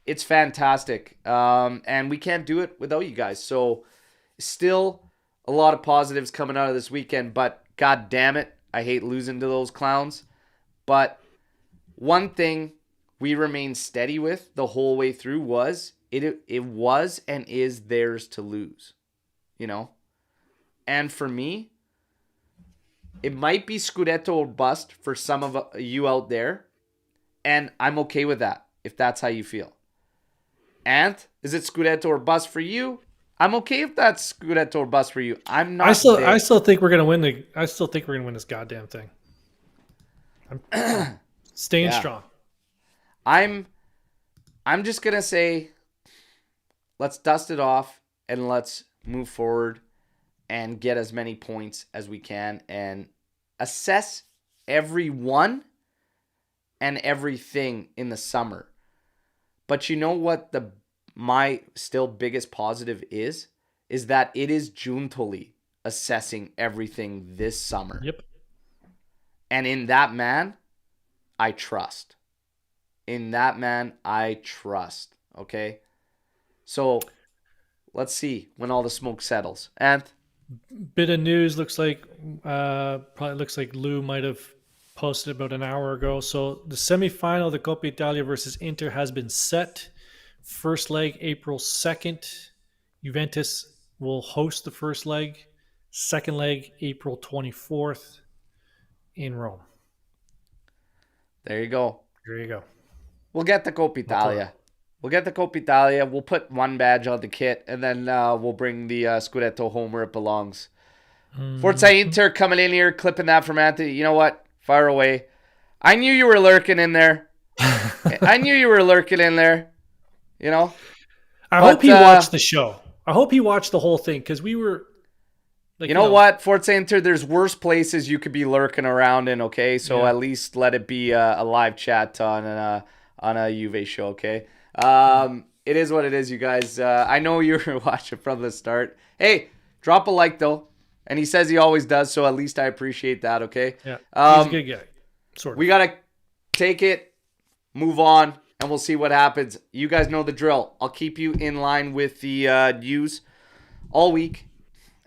it's fantastic. And we can't do it without you guys. So still a lot of positives coming out of this weekend, but god damn it, I hate losing to those clowns. But one thing we remained steady with the whole way through was it was and is theirs to lose, you know? And for me, it might be Scudetto or bust for some of you out there, and I'm okay with that if that's how you feel. And is it Scudetto or bust for you? I'm okay if that's Scudetto or bust for you. I'm I not still, I there. still think we're gonna win the. I still think we're gonna win this goddamn thing. I'm staying Yeah. strong. I'm I'm just gonna say let's dust it off and let's move forward and get as many points as we can and assess everyone and everything in the summer. But you know what my still biggest positive is that it is Juntoli assessing everything this summer. Yep. And in that man, I trust. In that man, I trust. Okay? So let's see when all the smoke settles. And Bit of news looks like probably looks like Lou might have posted about an hour ago. So the semifinal of the Coppa Italia versus Inter has been set. First leg April 2nd. Juventus will host the first leg. Second leg April 24th in Rome. there you go. There you go. We'll get the Coppa No problem. Italia. We'll get the Coppa Italia. We'll put one badge on the kit, and then we'll bring the Scudetto home where it belongs. Forza Mhm. Inter coming in here, clipping that from Anthony. You know what? Fire away. I knew you were lurking in there. I knew you were lurking in there. You know? I hope But he watched the show. I hope he watched the whole thing because we were you like, know what? Forza Inter, there's worse places you could be lurking around in, okay? So yeah. at least let it be a live chat on a Juve show, okay? It is what it is, you guys. I know you were watching from the start. Hey, drop a like, though. And he says he always does, so at least I appreciate that, okay? Yeah. He's a good guy. Sort of. We got to take it, move on, and we'll see what happens. You guys know the drill. I'll keep you in line with the news all week,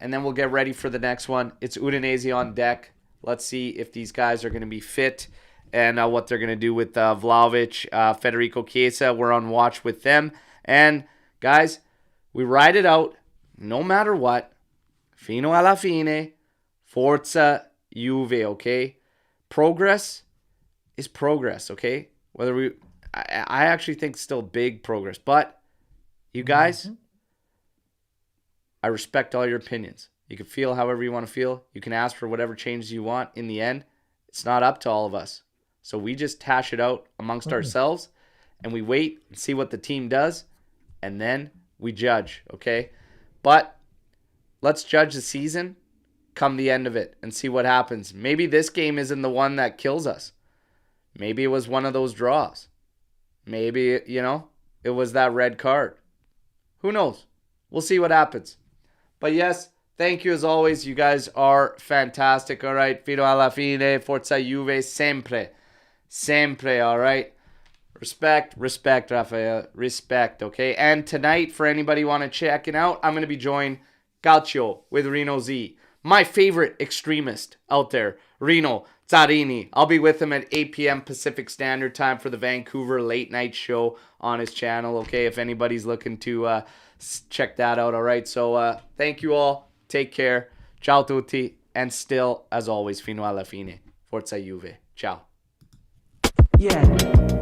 and then we'll get ready for the next one. It's Udinese on deck. Let's see if these guys are going to be fit and what they're going to do with Vlahovic, Federico Chiesa. We're on watch with them. And Guys, we ride it out no matter what. Fino alla fine. Forza Juve, okay? Progress is progress, okay? I actually think still big progress. But you guys, I respect all your opinions. You can feel however you want to feel. You can ask for whatever changes you want. In the end, it's not up to all of us. So we just hash it out amongst ourselves, and we wait and see what the team does, and then we judge, okay? But let's judge the season come the end of it and see what happens. Maybe this game isn't the one that kills us. Maybe it was one of those draws. Maybe, it was that red card. Who knows? We'll see what happens. But yes, thank you as always. You guys are fantastic. All right. Fino alla fine. Forza Juve. Sempre. Sempre. All right. Respect, Rafael. Respect. Okay. And tonight, for anybody want to check it out, I'm going to be joined Calcio with Reno Z. My favorite extremist out there, Reno Zarini. I'll be with him at 8 p.m. Pacific Standard Time for the Vancouver Late Night Show on his channel. Okay, if anybody's looking to check that out. All right, so thank you all. Take care. Ciao tutti. And still, as always, fino alla fine. Forza Juve. Ciao. Yeah.